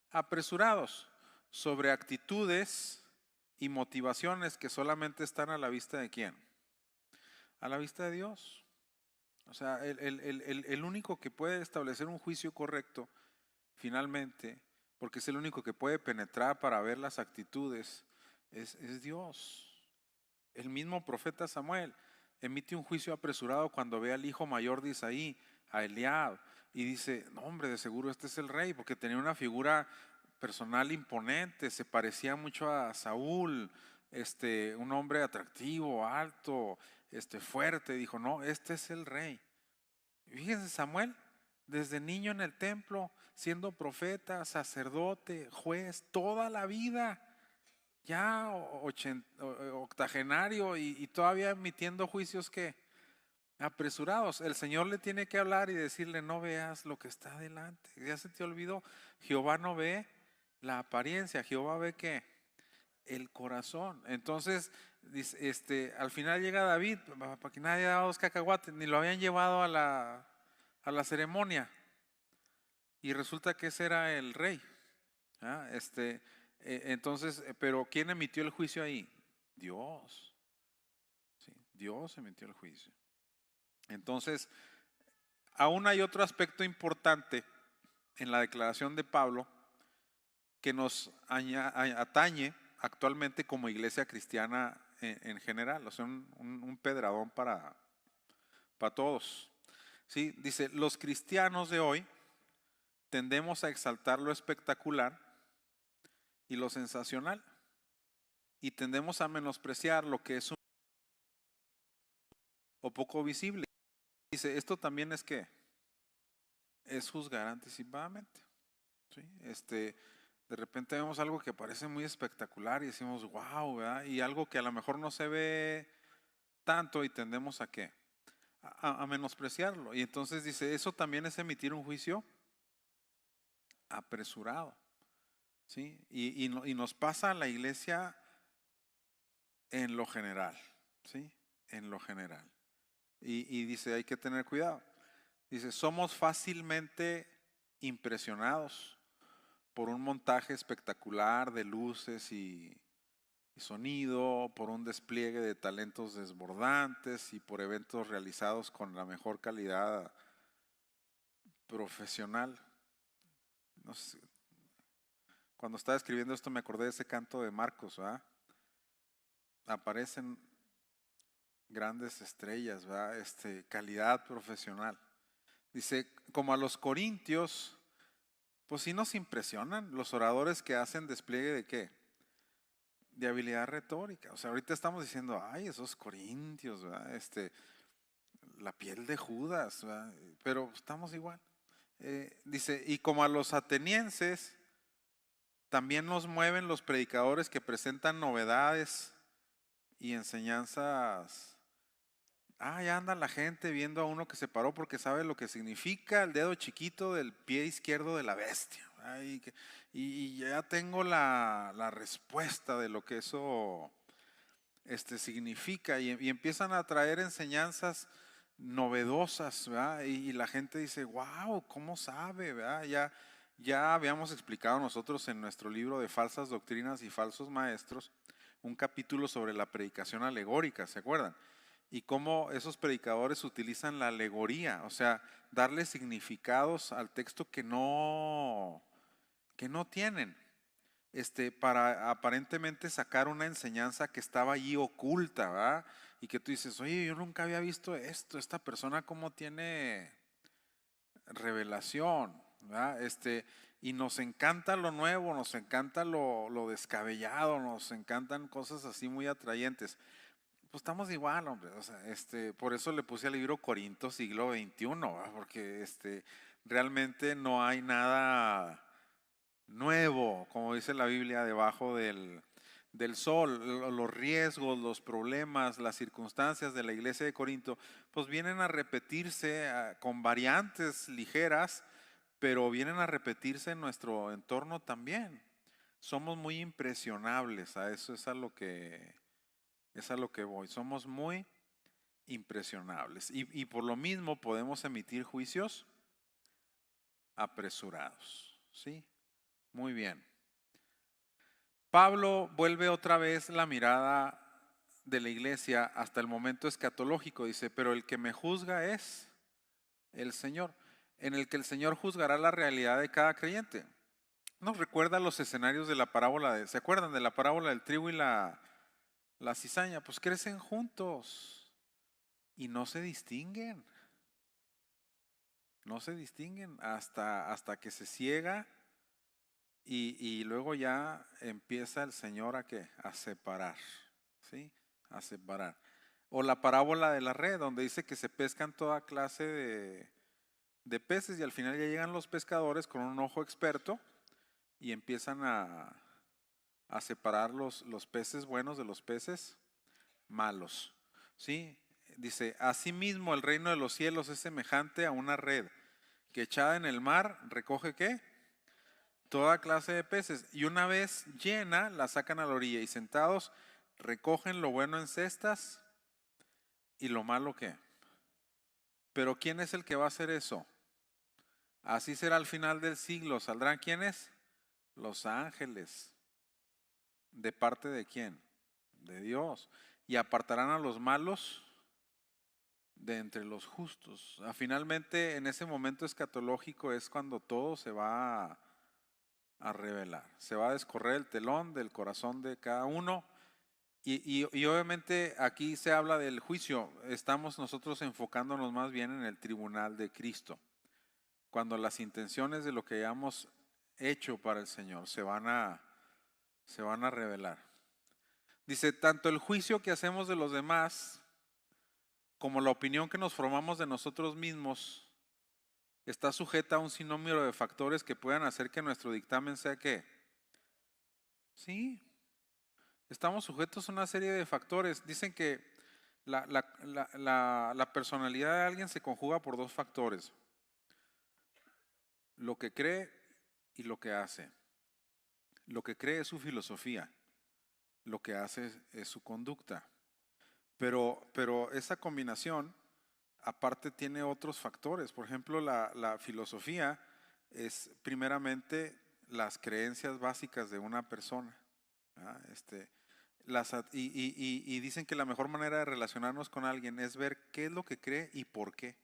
apresurados sobre actitudes y motivaciones que solamente están a la vista de quién, a la vista de Dios. O sea, el único que puede establecer un juicio correcto finalmente, porque es el único que puede penetrar para ver las actitudes, es Dios. El mismo profeta Samuel emite un juicio apresurado cuando ve al hijo mayor de Isaí a Eliab. Y dice, no hombre, de seguro este es el rey, porque tenía una figura personal imponente, se parecía mucho a Saúl, un hombre atractivo, alto, fuerte. Dijo, no, este es el rey. Y fíjense, Samuel, desde niño en el templo, siendo profeta, sacerdote, juez, toda la vida, ya octogenario y todavía emitiendo juicios que apresurados. El Señor le tiene que hablar y decirle, no veas lo que está adelante. Ya se te olvidó. Jehová no ve la apariencia, Jehová ve que el corazón. Entonces, al final llega David, para que nadie daba 2 cacahuates, ni lo habían llevado a la ceremonia. Y resulta que ese era el rey. Entonces, pero ¿quién emitió el juicio ahí? Dios. ¿Sí? Dios emitió el juicio. Entonces, aún hay otro aspecto importante en la declaración de Pablo que nos atañe actualmente como iglesia cristiana en general, o sea, un pedradón para todos. ¿Sí? Dice, los cristianos de hoy tendemos a exaltar lo espectacular y lo sensacional, y tendemos a menospreciar lo que es o poco visible. Dice, esto también es que es juzgar anticipadamente. ¿Sí? De repente vemos algo que parece muy espectacular y decimos, wow, ¿verdad? Y algo que a lo mejor no se ve tanto y tendemos a ¿qué? A menospreciarlo. Y entonces dice, eso también es emitir un juicio apresurado. ¿Sí? Y nos pasa a la iglesia en lo general. ¿Sí? En lo general. Y dice, hay que tener cuidado. Dice, somos fácilmente impresionados por un montaje espectacular de luces y sonido, por un despliegue de talentos desbordantes y por eventos realizados con la mejor calidad profesional. No sé, cuando estaba escribiendo esto me acordé de ese canto de Marcos, ¿verdad? Aparecen grandes estrellas, ¿verdad? Calidad profesional. Dice, como a los corintios, pues sí nos impresionan los oradores que hacen despliegue de ¿qué? De habilidad retórica. O sea, ahorita estamos diciendo, ay, esos corintios, ¿verdad? La piel de Judas, ¿verdad? Pero estamos igual. Dice, y como a los atenienses, también nos mueven los predicadores que presentan novedades y enseñanzas. Ya anda la gente viendo a uno que se paró porque sabe lo que significa el dedo chiquito del pie izquierdo de la bestia. Y ya tengo la respuesta de lo que eso significa. Y empiezan a traer enseñanzas novedosas, ¿verdad? Y la gente dice, wow, ¿cómo sabe? ¿Verdad? Ya habíamos explicado nosotros en nuestro libro de falsas doctrinas y falsos maestros un capítulo sobre la predicación alegórica, ¿se acuerdan? Y cómo esos predicadores utilizan la alegoría, o sea, darle significados al texto que no tienen, para aparentemente sacar una enseñanza que estaba allí oculta, ¿verdad? Y que tú dices, oye, yo nunca había visto esto, esta persona cómo tiene revelación, ¿verdad? Y nos encanta lo nuevo, nos encanta lo descabellado, nos encantan cosas así muy atrayentes. Pues estamos igual, hombre, o sea, por eso le puse al libro Corinto siglo XXI, ¿verdad? Porque realmente no hay nada nuevo, como dice la Biblia, debajo del sol. Los riesgos, los problemas, las circunstancias de la iglesia de Corinto, pues vienen a repetirse con variantes ligeras, pero vienen a repetirse en nuestro entorno también. Somos muy impresionables, a eso es a lo que voy. Somos muy impresionables y por lo mismo podemos emitir juicios apresurados. ¿Sí? Muy bien. Pablo vuelve otra vez la mirada de la iglesia hasta el momento escatológico. Dice, pero el que me juzga es el Señor, en el que el Señor juzgará la realidad de cada creyente. Nos recuerda los escenarios de la parábola, ¿se acuerdan de la parábola del trigo y la cizaña? Pues crecen juntos y no se distinguen. no se distinguen hasta que se ciega y luego ya empieza el Señor a ¿qué? A separar, ¿sí? A separar. O la parábola de la red, donde dice que se pescan toda clase de peces y al final ya llegan los pescadores con un ojo experto y empiezan a separar los peces buenos de los peces malos, ¿sí? Dice, asimismo el reino de los cielos es semejante a una red que echada en el mar recoge ¿qué? Toda clase de peces y una vez llena la sacan a la orilla y sentados recogen lo bueno en cestas y lo malo ¿qué? Pero ¿quién es el que va a hacer eso? Así será al final del siglo. ¿Saldrán quiénes? Los ángeles. ¿De parte de quién? De Dios. Y apartarán a los malos de entre los justos. Finalmente, en ese momento escatológico es cuando todo se va a revelar. Se va a descorrer el telón del corazón de cada uno. Y obviamente aquí se habla del juicio. Estamos nosotros enfocándonos más bien en el tribunal de Cristo. Cuando las intenciones de lo que hayamos hecho para el Señor se van a revelar. Dice, tanto el juicio que hacemos de los demás como la opinión que nos formamos de nosotros mismos está sujeta a un sinnúmero de factores que puedan hacer que nuestro dictamen sea ¿qué? Sí, estamos sujetos a una serie de factores. Dicen que la personalidad de alguien se conjuga por dos factores: lo que cree y lo que hace. Lo que cree es su filosofía, lo que hace es su conducta. Pero esa combinación aparte tiene otros factores. Por ejemplo, la filosofía es primeramente las creencias básicas de una persona. Y dicen que la mejor manera de relacionarnos con alguien es ver qué es lo que cree y por qué.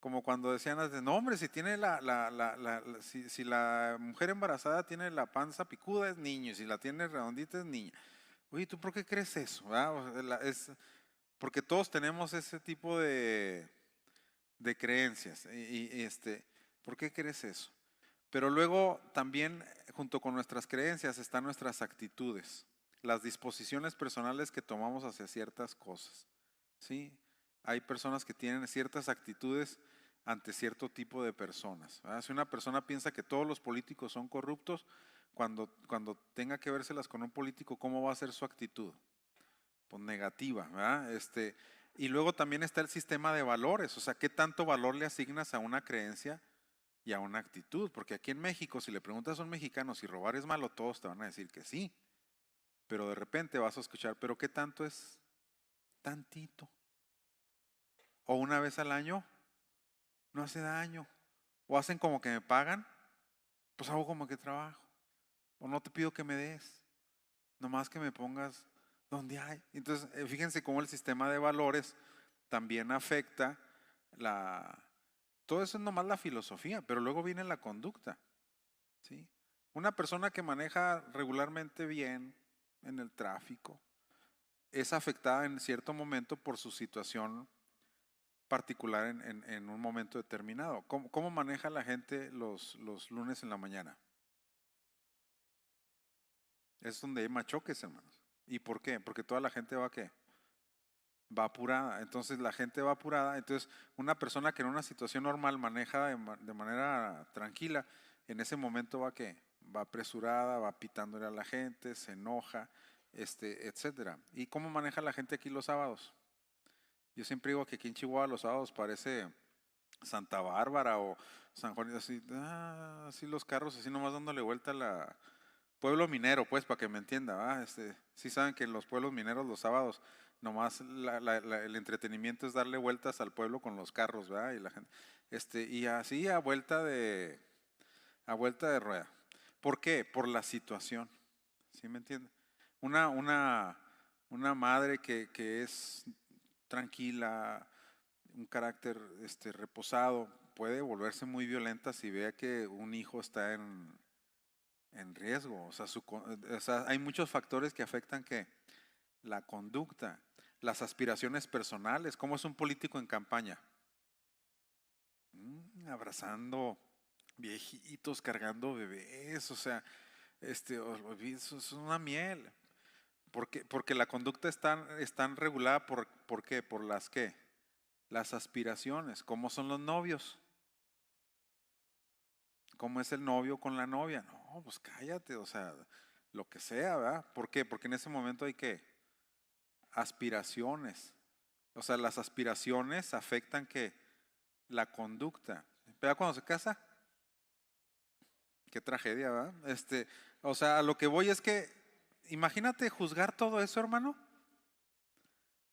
Como cuando decían antes, no hombre, si tiene si la mujer embarazada tiene la panza picuda es niño, y si la tiene redondita es niña. Oye, ¿tú por qué crees eso? Es porque todos tenemos ese tipo de creencias. ¿Por qué crees eso? Pero luego también junto con nuestras creencias están nuestras actitudes, las disposiciones personales que tomamos hacia ciertas cosas. ¿Sí? Hay personas que tienen ciertas actitudes ante cierto tipo de personas. Si una persona piensa que todos los políticos son corruptos, cuando tenga que vérselas con un político, ¿cómo va a ser su actitud? Pues negativa, ¿verdad? Y luego también está el sistema de valores, o sea, ¿qué tanto valor le asignas a una creencia y a una actitud? Porque aquí en México, si le preguntas a un mexicano si robar es malo, todos te van a decir que sí. Pero de repente vas a escuchar, ¿pero qué tanto es? Tantito. O una vez al año, no hace daño. O hacen como que me pagan, pues hago como que trabajo. O no te pido que me des, nomás que me pongas donde hay. Entonces, fíjense cómo el sistema de valores también afecta todo eso es nomás la filosofía, pero luego viene la conducta. ¿Sí? Una persona que maneja regularmente bien en el tráfico es afectada en cierto momento por su situación particular en un momento determinado. ¿Cómo maneja la gente los lunes en la mañana? Es donde hay más choques, hermanos. ¿Y por qué? Porque toda la gente va ¿a qué? Va apurada. Entonces la gente va apurada. Entonces una persona que en una situación normal maneja de manera tranquila, en ese momento va ¿qué? Va apresurada, va pitándole a la gente, se enoja, etcétera. ¿Y cómo maneja la gente aquí los sábados? Yo siempre digo que aquí en Chihuahua los sábados parece Santa Bárbara o San Juan, así los carros, así nomás dándole vuelta a pueblo minero, pues, para que me entienda, ¿va? Sí saben que en los pueblos mineros los sábados nomás el entretenimiento es darle vueltas al pueblo con los carros, ¿verdad? Y la gente, y así a vuelta de rueda. ¿Por qué? Por la situación, ¿sí me entiende? Una madre que es tranquila, un carácter reposado, puede volverse muy violenta si vea que un hijo está en riesgo. O sea, hay muchos factores que afectan que la conducta, las aspiraciones personales. ¿Cómo es un político en campaña? abrazando viejitos, cargando bebés, o sea, eso es una miel. Porque la conducta es tan regulada ¿por qué? Por las ¿qué? Las aspiraciones. ¿Cómo son los novios? ¿Cómo es el novio con la novia? No, pues cállate, o sea, lo que sea, ¿verdad? ¿Por qué? Porque en ese momento hay ¿qué? Aspiraciones. O sea, las aspiraciones afectan ¿qué? La conducta. ¿Pero cuando se casa? Qué tragedia, ¿verdad? O sea, a lo que voy es que, imagínate juzgar todo eso, hermano.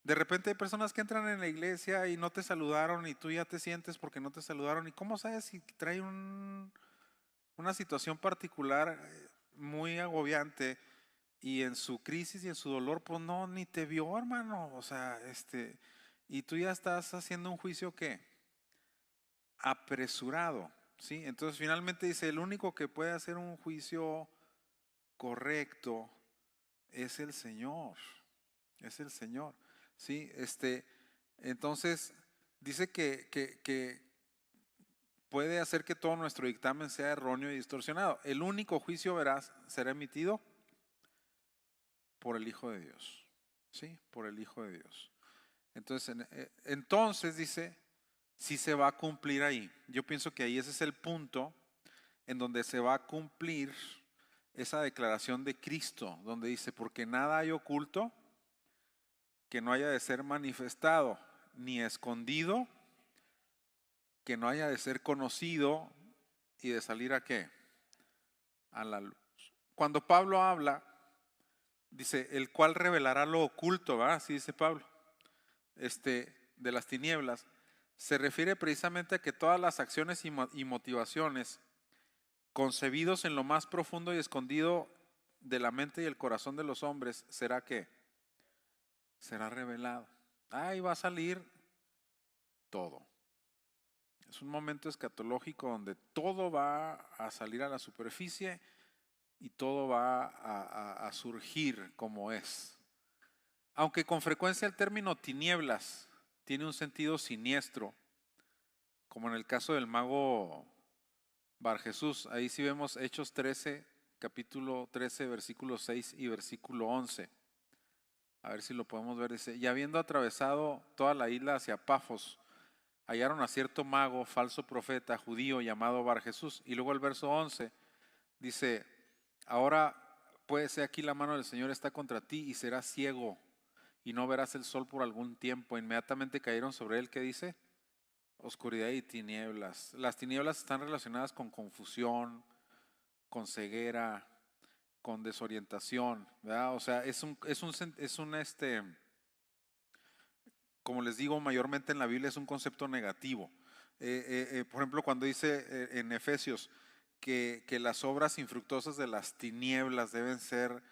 De repente hay personas que entran en la iglesia y no te saludaron y tú ya te sientes porque no te saludaron. ¿Y cómo sabes si trae una situación particular muy agobiante y en su crisis y en su dolor, pues no, ni te vio, hermano? O sea, y tú ya estás haciendo un juicio que apresurado, ¿sí? Entonces finalmente dice, el único que puede hacer un juicio correcto es el Señor, es el Señor, ¿sí? Entonces dice que puede hacer que todo nuestro dictamen sea erróneo y distorsionado. El único juicio veraz será emitido por el Hijo de Dios, ¿sí? Por el Hijo de Dios. Entonces dice, si se va a cumplir ahí. Yo pienso que ahí ese es el punto en donde se va a cumplir esa declaración de Cristo, donde dice, porque nada hay oculto que no haya de ser manifestado, ni escondido que no haya de ser conocido y de salir ¿a qué? A la luz. Cuando Pablo habla, dice, el cual revelará lo oculto, ¿verdad? Así dice Pablo, de las tinieblas, se refiere precisamente a que todas las acciones y motivaciones concebidos en lo más profundo y escondido de la mente y el corazón de los hombres, ¿será qué? Será revelado. Ahí va a salir todo. Es un momento escatológico donde todo va a salir a la superficie y todo va a surgir como es. Aunque con frecuencia el término tinieblas tiene un sentido siniestro, como en el caso del mago Bar Jesús, ahí sí vemos Hechos 13, capítulo 13, versículo 6 y versículo 11. A ver si lo podemos ver. Dice, y habiendo atravesado toda la isla hacia Pafos, hallaron a cierto mago, falso profeta, judío, llamado Bar Jesús. Y luego el verso 11 dice, ahora pues aquí la mano del Señor está contra ti y serás ciego y no verás el sol por algún tiempo. Inmediatamente cayeron sobre él, ¿qué dice? Oscuridad y tinieblas. Las tinieblas están relacionadas con confusión, con ceguera, con desorientación, ¿verdad? O sea, como les digo, mayormente en la Biblia es un concepto negativo. Por ejemplo, cuando dice en Efesios que las obras infructuosas de las tinieblas deben ser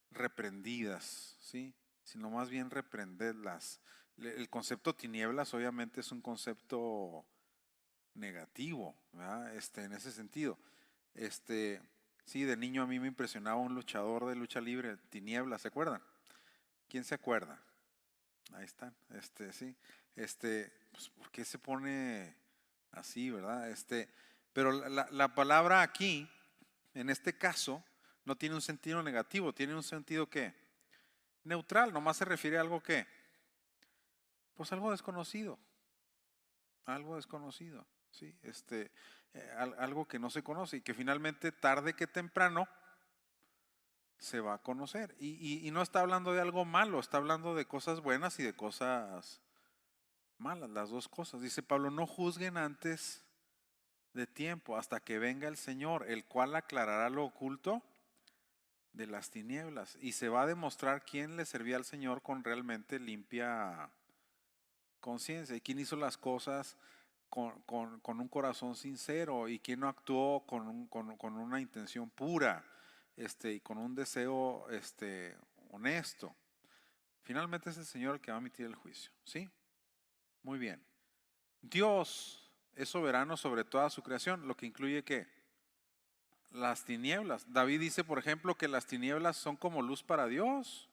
reprendidas, ¿sí? Sino más bien reprenderlas. El concepto tinieblas obviamente es un concepto negativo, ¿verdad? En ese sentido. Sí, de niño a mí me impresionaba un luchador de lucha libre, Tinieblas, ¿se acuerdan? ¿Quién se acuerda? Ahí están, sí, pues, ¿por qué se pone así, verdad? Pero la palabra aquí, en este caso, no tiene un sentido negativo, tiene un sentido ¿qué? Neutral, nomás se refiere a algo ¿qué? Pues algo desconocido, sí, algo que no se conoce y que finalmente tarde que temprano se va a conocer. Y no está hablando de algo malo, está hablando de cosas buenas y de cosas malas, las dos cosas. Dice Pablo, no juzguen antes de tiempo, hasta que venga el Señor, el cual aclarará lo oculto de las tinieblas. Y se va a demostrar quién le servía al Señor con realmente limpia conciencia y quién hizo las cosas con un corazón sincero y quién no actuó con una intención pura y con un deseo honesto. Finalmente es el Señor el que va a emitir el juicio, ¿sí? Muy bien. Dios es soberano sobre toda su creación, lo que incluye ¿qué? Las tinieblas. David dice, por ejemplo, que las tinieblas son como luz para Dios.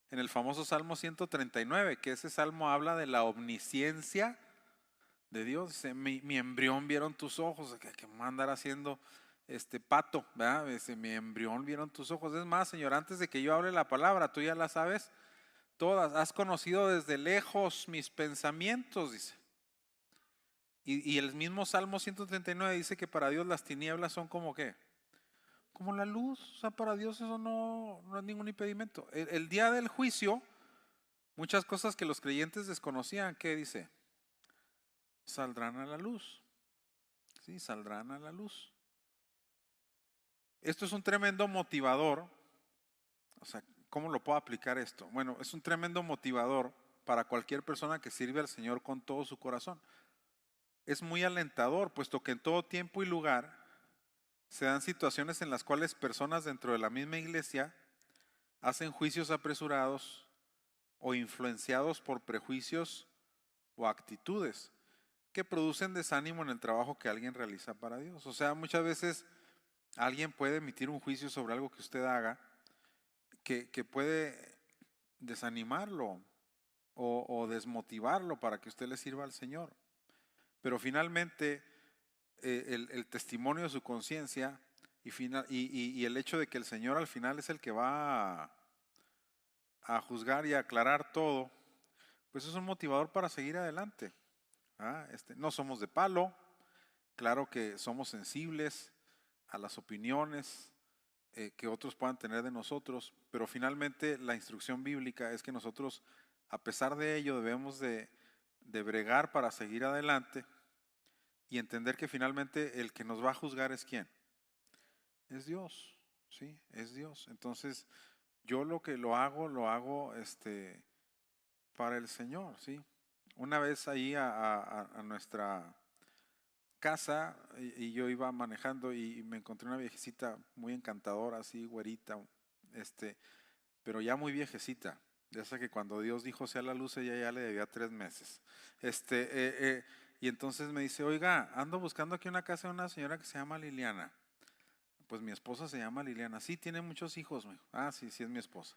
En el famoso Salmo 139, que ese salmo habla de la omnisciencia de Dios. Dice, mi embrión vieron tus ojos, que me va a andar haciendo pato, ¿verdad? Dice, mi embrión vieron tus ojos. Es más, Señor, antes de que yo hable la palabra, tú ya la sabes todas, has conocido desde lejos mis pensamientos, dice. Y el mismo Salmo 139 dice que para Dios las tinieblas son como ¿qué? Como la luz. O sea, para Dios eso no es ningún impedimento. El día del juicio, muchas cosas que los creyentes desconocían, ¿qué dice? Saldrán a la luz. Sí, saldrán a la luz. Esto es un tremendo motivador. O sea, ¿cómo lo puedo aplicar esto? Bueno, es un tremendo motivador para cualquier persona que sirve al Señor con todo su corazón. Es muy alentador, puesto que en todo tiempo y lugar se dan situaciones en las cuales personas dentro de la misma iglesia hacen juicios apresurados o influenciados por prejuicios o actitudes que producen desánimo en el trabajo que alguien realiza para Dios. O sea, muchas veces alguien puede emitir un juicio sobre algo que usted haga que puede desanimarlo o desmotivarlo para que usted le sirva al Señor. Pero finalmente el testimonio de su conciencia y el hecho de que el Señor al final es el que va a juzgar y a aclarar todo, pues es un motivador para seguir adelante. No somos de palo, claro que somos sensibles a las opiniones que otros puedan tener de nosotros, pero finalmente la instrucción bíblica es que nosotros, a pesar de ello, debemos de bregar para seguir adelante y entender que finalmente el que nos va a juzgar es ¿quién? Es Dios, ¿sí? Es Dios. Entonces, yo lo que lo hago para el Señor, ¿sí? Una vez ahí a nuestra casa y yo iba manejando y me encontré una viejecita muy encantadora, así güerita, pero ya muy viejecita. Ya sé que cuando Dios dijo sea la luz, ella ya le debía 3 meses. Y entonces me dice, oiga, ando buscando aquí una casa de una señora que se llama Liliana. Pues mi esposa se llama Liliana. Sí, tiene muchos hijos. Sí, sí es mi esposa.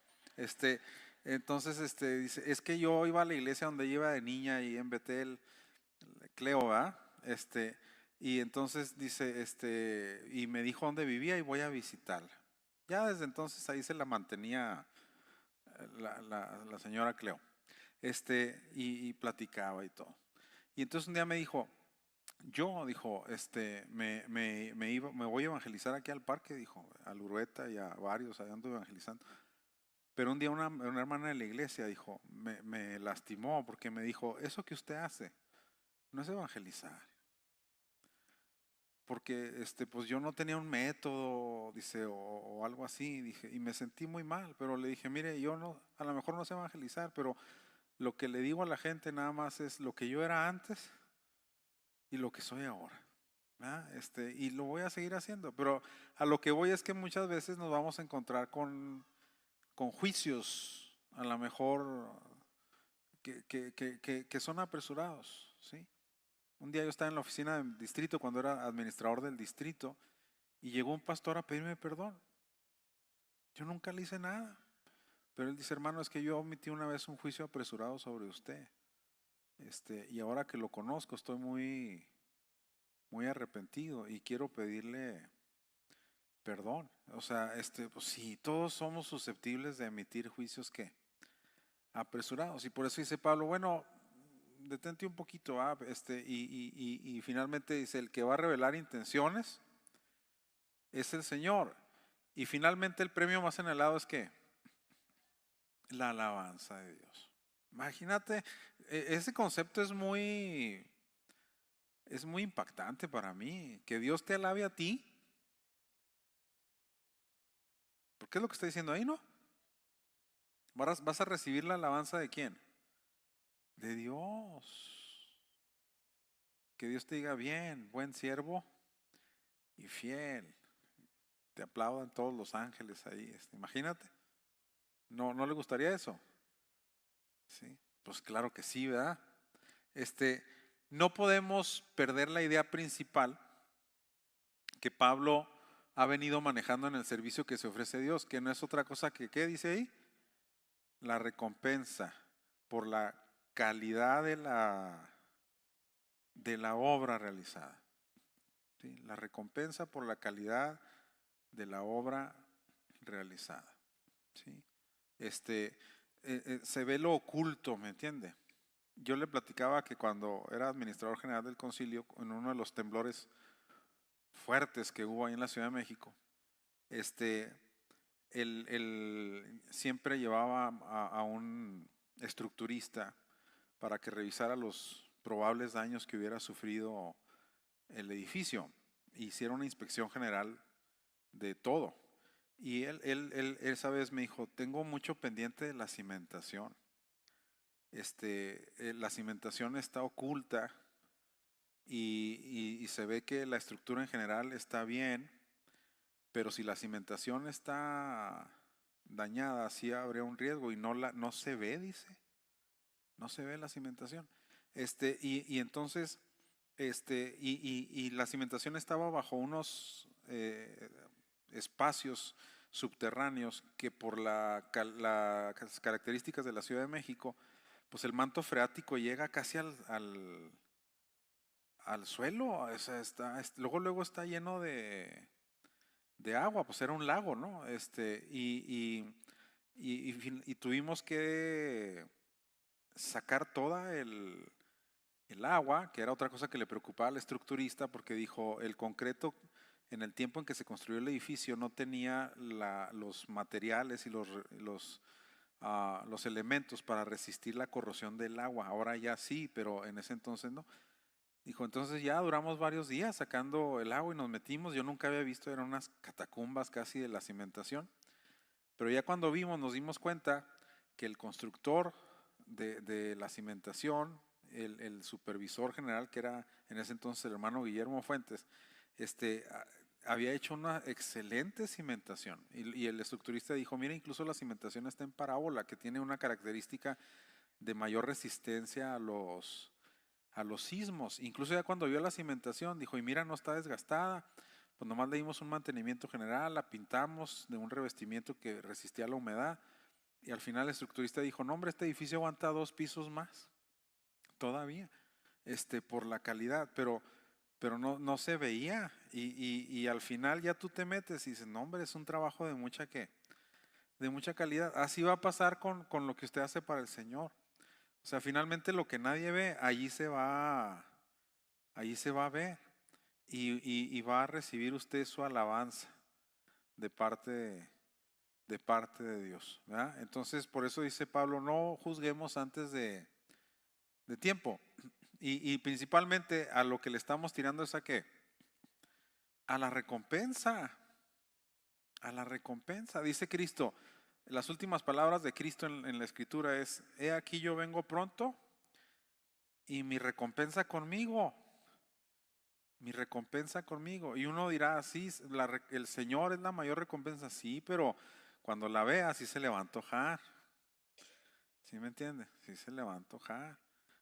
Entonces, dice, es que yo iba a la iglesia donde iba de niña y en Betel, Cleo, ¿verdad? Y entonces dice, y me dijo dónde vivía y voy a visitarla. Ya desde entonces ahí se la mantenía la señora Cleo, y platicaba y todo. Y entonces un día me dijo, dijo, me voy a evangelizar aquí al parque, dijo, a Lurueta y a varios, allá ando evangelizando. Pero un día una hermana de la iglesia dijo, me lastimó porque me dijo, eso que usted hace no es evangelizar. Porque pues yo no tenía un método, dice, o algo así, dije, y me sentí muy mal, pero le dije, mire, yo no, a lo mejor no sé evangelizar, pero lo que le digo a la gente nada más es lo que yo era antes y lo que soy ahora. Y lo voy a seguir haciendo, pero a lo que voy es que muchas veces nos vamos a encontrar con juicios, a lo mejor que son apresurados, ¿sí? Un día yo estaba en la oficina del distrito cuando era administrador del distrito y llegó un pastor a pedirme perdón. Yo nunca le hice nada, pero él dice, hermano, es que yo omití una vez un juicio apresurado sobre usted, y ahora que lo conozco estoy muy, muy arrepentido y quiero pedirle perdón. O sea, pues sí, todos somos susceptibles de emitir juicios que apresurados. Y por eso dice Pablo, bueno, detente un poquito, y finalmente dice, el que va a revelar intenciones es el Señor. Y finalmente el premio más anhelado es que la alabanza de Dios. Imagínate, ese concepto es muy impactante para mí, que Dios te alabe a ti. ¿Por qué es lo que está diciendo ahí, no? ¿Vas a recibir la alabanza de quién? De Dios. Que Dios te diga bien, buen siervo y fiel. Te aplaudan todos los ángeles ahí. Imagínate. ¿No le gustaría eso? Sí, pues claro que sí, ¿verdad? No podemos perder la idea principal que Pablo ha venido manejando en el servicio que se ofrece a Dios, que no es otra cosa que, ¿qué dice ahí? La recompensa por la calidad de la obra realizada. ¿Sí? La recompensa por la calidad de la obra realizada. ¿Sí? Se ve lo oculto, ¿me entiende? Yo le platicaba que cuando era administrador general del concilio, en uno de los temblores fuertes que hubo ahí en la Ciudad de México, siempre llevaba a un estructurista para que revisara los probables daños que hubiera sufrido el edificio. Hiciera una inspección general de todo. Y él esa vez me dijo, tengo mucho pendiente de la cimentación. La cimentación está oculta y se ve que la estructura en general está bien, pero si la cimentación está dañada, sí habría un riesgo y no se ve, dice, no se ve la cimentación. Y entonces, y la cimentación estaba bajo unos espacios subterráneos que por las características de la Ciudad de México, pues el manto freático llega casi al suelo, o sea, luego está lleno de agua, pues era un lago, ¿no? Y tuvimos que sacar toda el agua, que era otra cosa que le preocupaba al estructurista, porque dijo, el concreto en el tiempo en que se construyó el edificio no tenía los materiales y los elementos para resistir la corrosión del agua. Ahora ya sí, pero en ese entonces no. Dijo, entonces ya duramos varios días sacando el agua y nos metimos. Yo nunca había visto, eran unas catacumbas casi de la cimentación. Pero ya cuando vimos, nos dimos cuenta que el constructor de la cimentación, el supervisor general, que era en ese entonces el hermano Guillermo Fuentes, había hecho una excelente cimentación. Y el estructurista dijo, mira, incluso la cimentación está en parábola, que tiene una característica de mayor resistencia a los sismos. Incluso ya cuando vio la cimentación, dijo, y mira, no está desgastada. Pues nomás le dimos un mantenimiento general, la pintamos de un revestimiento que resistía la humedad. Y al final el estructurista dijo, no hombre, este edificio aguanta 2 pisos más, todavía, por la calidad, pero no se veía. Y al final ya tú te metes y dices, no hombre, es un trabajo de mucha calidad. Así va a pasar con lo que usted hace para el Señor. O sea, finalmente lo que nadie ve, allí se va a ver. Y va a recibir usted su alabanza de parte de Dios, ¿verdad? Entonces, por eso dice Pablo, no juzguemos antes de tiempo. Y principalmente a lo que le estamos tirando es a qué? A la recompensa. A la recompensa. Dice Cristo, las últimas palabras de Cristo en la Escritura es, he aquí yo vengo pronto y mi recompensa conmigo. Mi recompensa conmigo. Y uno dirá, sí, el Señor es la mayor recompensa. Sí, pero cuando la vea, sí se le va a antojar. ¿Sí me entiende? Sí se le va a antojar.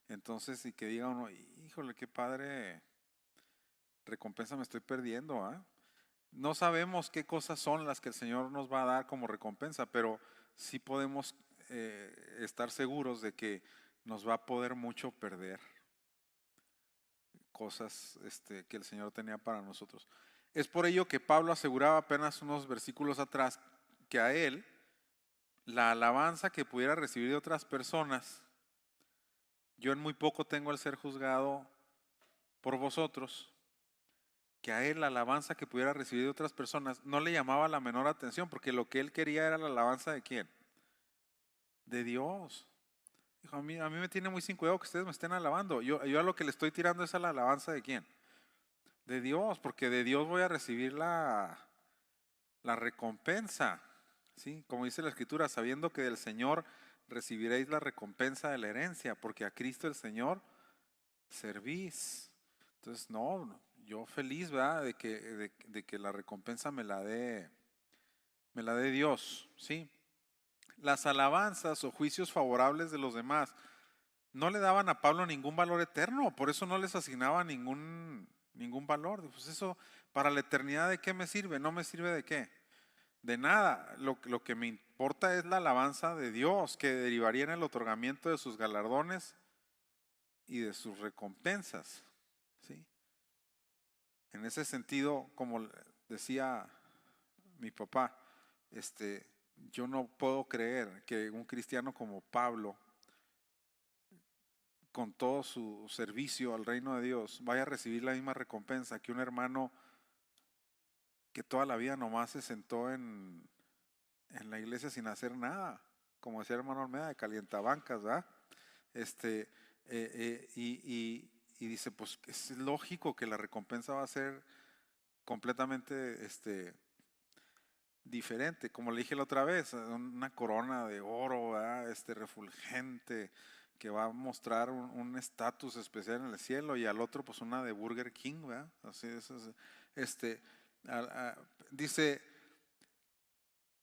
Entonces, y que diga uno, híjole, qué padre recompensa me estoy perdiendo, ¿ah? No sabemos qué cosas son las que el Señor nos va a dar como recompensa, pero sí podemos estar seguros de que nos va a poder mucho perder cosas que el Señor tenía para nosotros. Es por ello que Pablo aseguraba apenas unos versículos atrás que a él la alabanza que pudiera recibir de otras personas, yo en muy poco tengo el ser juzgado por vosotros, que a él la alabanza que pudiera recibir de otras personas no le llamaba la menor atención, porque lo que él quería era la alabanza de ¿quién? De Dios. Dijo, a mí me tiene muy sin cuidado que ustedes me estén alabando. Yo a lo que le estoy tirando es a la alabanza de ¿quién? De Dios, porque de Dios voy a recibir la recompensa. ¿Sí? Como dice la Escritura, sabiendo que del Señor recibiréis la recompensa de la herencia, porque a Cristo el Señor servís. Entonces, no, yo feliz, ¿verdad? De que la recompensa me la dé Dios, ¿sí? Las alabanzas o juicios favorables de los demás no le daban a Pablo ningún valor eterno, por eso no les asignaba ningún valor. Pues eso, para la eternidad, ¿de qué me sirve? No me sirve de qué, de nada. Lo que me importa es la alabanza de Dios, que derivaría en el otorgamiento de sus galardones y de sus recompensas. ¿sí? En ese sentido, como decía mi papá, yo no puedo creer que un cristiano como Pablo, con todo su servicio al reino de Dios, vaya a recibir la misma recompensa que un hermano que toda la vida nomás se sentó en la iglesia sin hacer nada, como decía el hermano Olmeda, de calientabancas, ¿verdad? Y dice, pues es lógico que la recompensa va a ser completamente diferente. Como le dije la otra vez, una corona de oro, ¿verdad? Refulgente, que va a mostrar un estatus especial en el cielo, y al otro pues una de Burger King, ¿verdad? Así es, dice,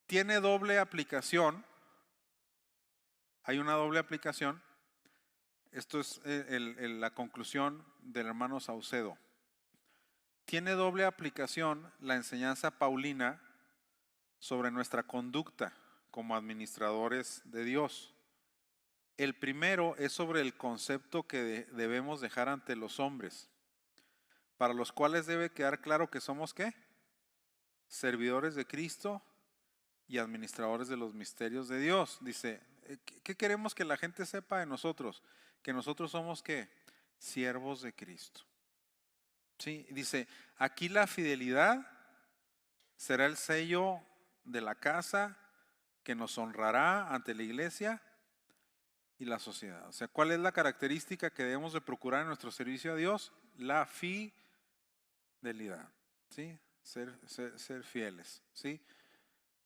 tiene doble aplicación, hay una doble aplicación. Esto es la conclusión del hermano Saucedo. Tiene doble aplicación la enseñanza paulina sobre nuestra conducta como administradores de Dios. El primero es sobre el concepto que debemos dejar ante los hombres, para los cuales debe quedar claro que somos ¿qué? Servidores de Cristo y administradores de los misterios de Dios. Dice, ¿qué queremos que la gente sepa de nosotros? Que nosotros somos ¿qué? Siervos de Cristo. Sí, dice, aquí la fidelidad será el sello de la casa que nos honrará ante la iglesia y la sociedad. O sea, ¿cuál es la característica que debemos de procurar en nuestro servicio a Dios? La fidelidad, ¿sí? Ser fieles, ¿sí?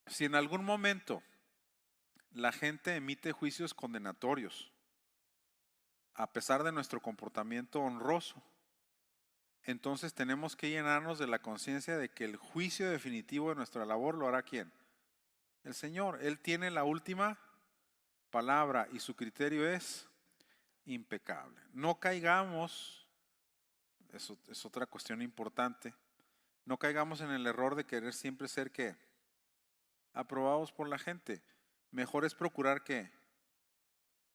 Si en algún momento la gente emite juicios condenatorios, a pesar de nuestro comportamiento honroso, entonces tenemos que llenarnos de la conciencia de que el juicio definitivo de nuestra labor lo hará ¿quién? El Señor. Él tiene la última palabra y su criterio es impecable. No caigamos, eso es otra cuestión importante, no caigamos en el error de querer siempre ser ¿qué? Aprobados por la gente. Mejor es procurar ¿qué?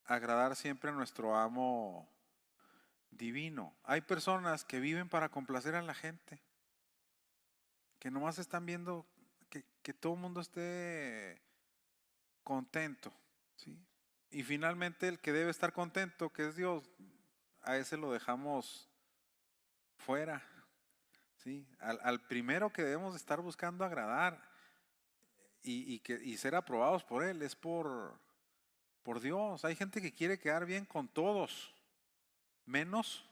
Agradar siempre a nuestro amo divino. Hay personas que viven para complacer a la gente, que nomás están viendo que todo el mundo esté contento, ¿sí? Y finalmente el que debe estar contento, que es Dios, a ese lo dejamos fuera, ¿sí? Al primero que debemos estar buscando agradar y ser aprobados por Él es por Dios. Hay gente que quiere quedar bien con todos, menos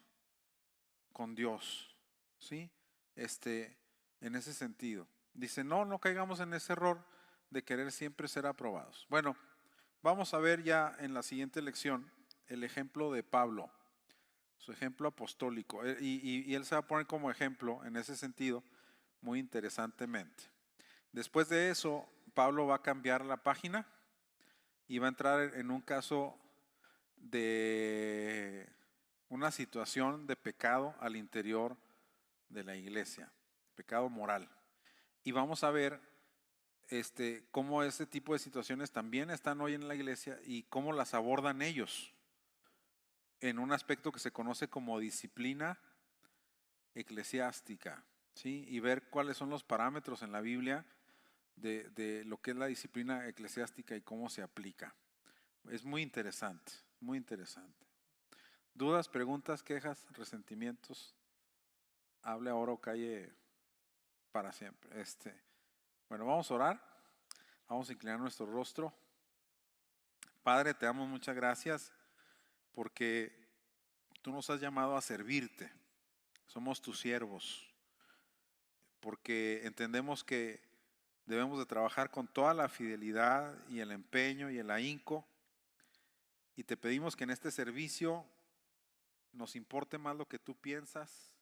con Dios, ¿sí? En ese sentido. Dice, no caigamos en ese error de querer siempre ser aprobados. Bueno, vamos a ver ya en la siguiente lección el ejemplo de Pablo, su ejemplo apostólico. Y él se va a poner como ejemplo en ese sentido muy interesantemente. Después de eso, Pablo va a cambiar la página y va a entrar en un caso de una situación de pecado al interior de la iglesia, pecado moral. Y vamos a ver cómo ese tipo de situaciones también están hoy en la iglesia y cómo las abordan ellos en un aspecto que se conoce como disciplina eclesiástica, ¿sí? Y ver cuáles son los parámetros en la Biblia de lo que es la disciplina eclesiástica y cómo se aplica. Es muy interesante, muy interesante. ¿Dudas, preguntas, quejas, resentimientos? Hable ahora o calle para siempre. Bueno, vamos a orar. Vamos a inclinar nuestro rostro. Padre, te damos muchas gracias porque tú nos has llamado a servirte. Somos tus siervos. Porque entendemos que debemos de trabajar con toda la fidelidad y el empeño y el ahínco. Y te pedimos que en este servicio nos importe más lo que tú piensas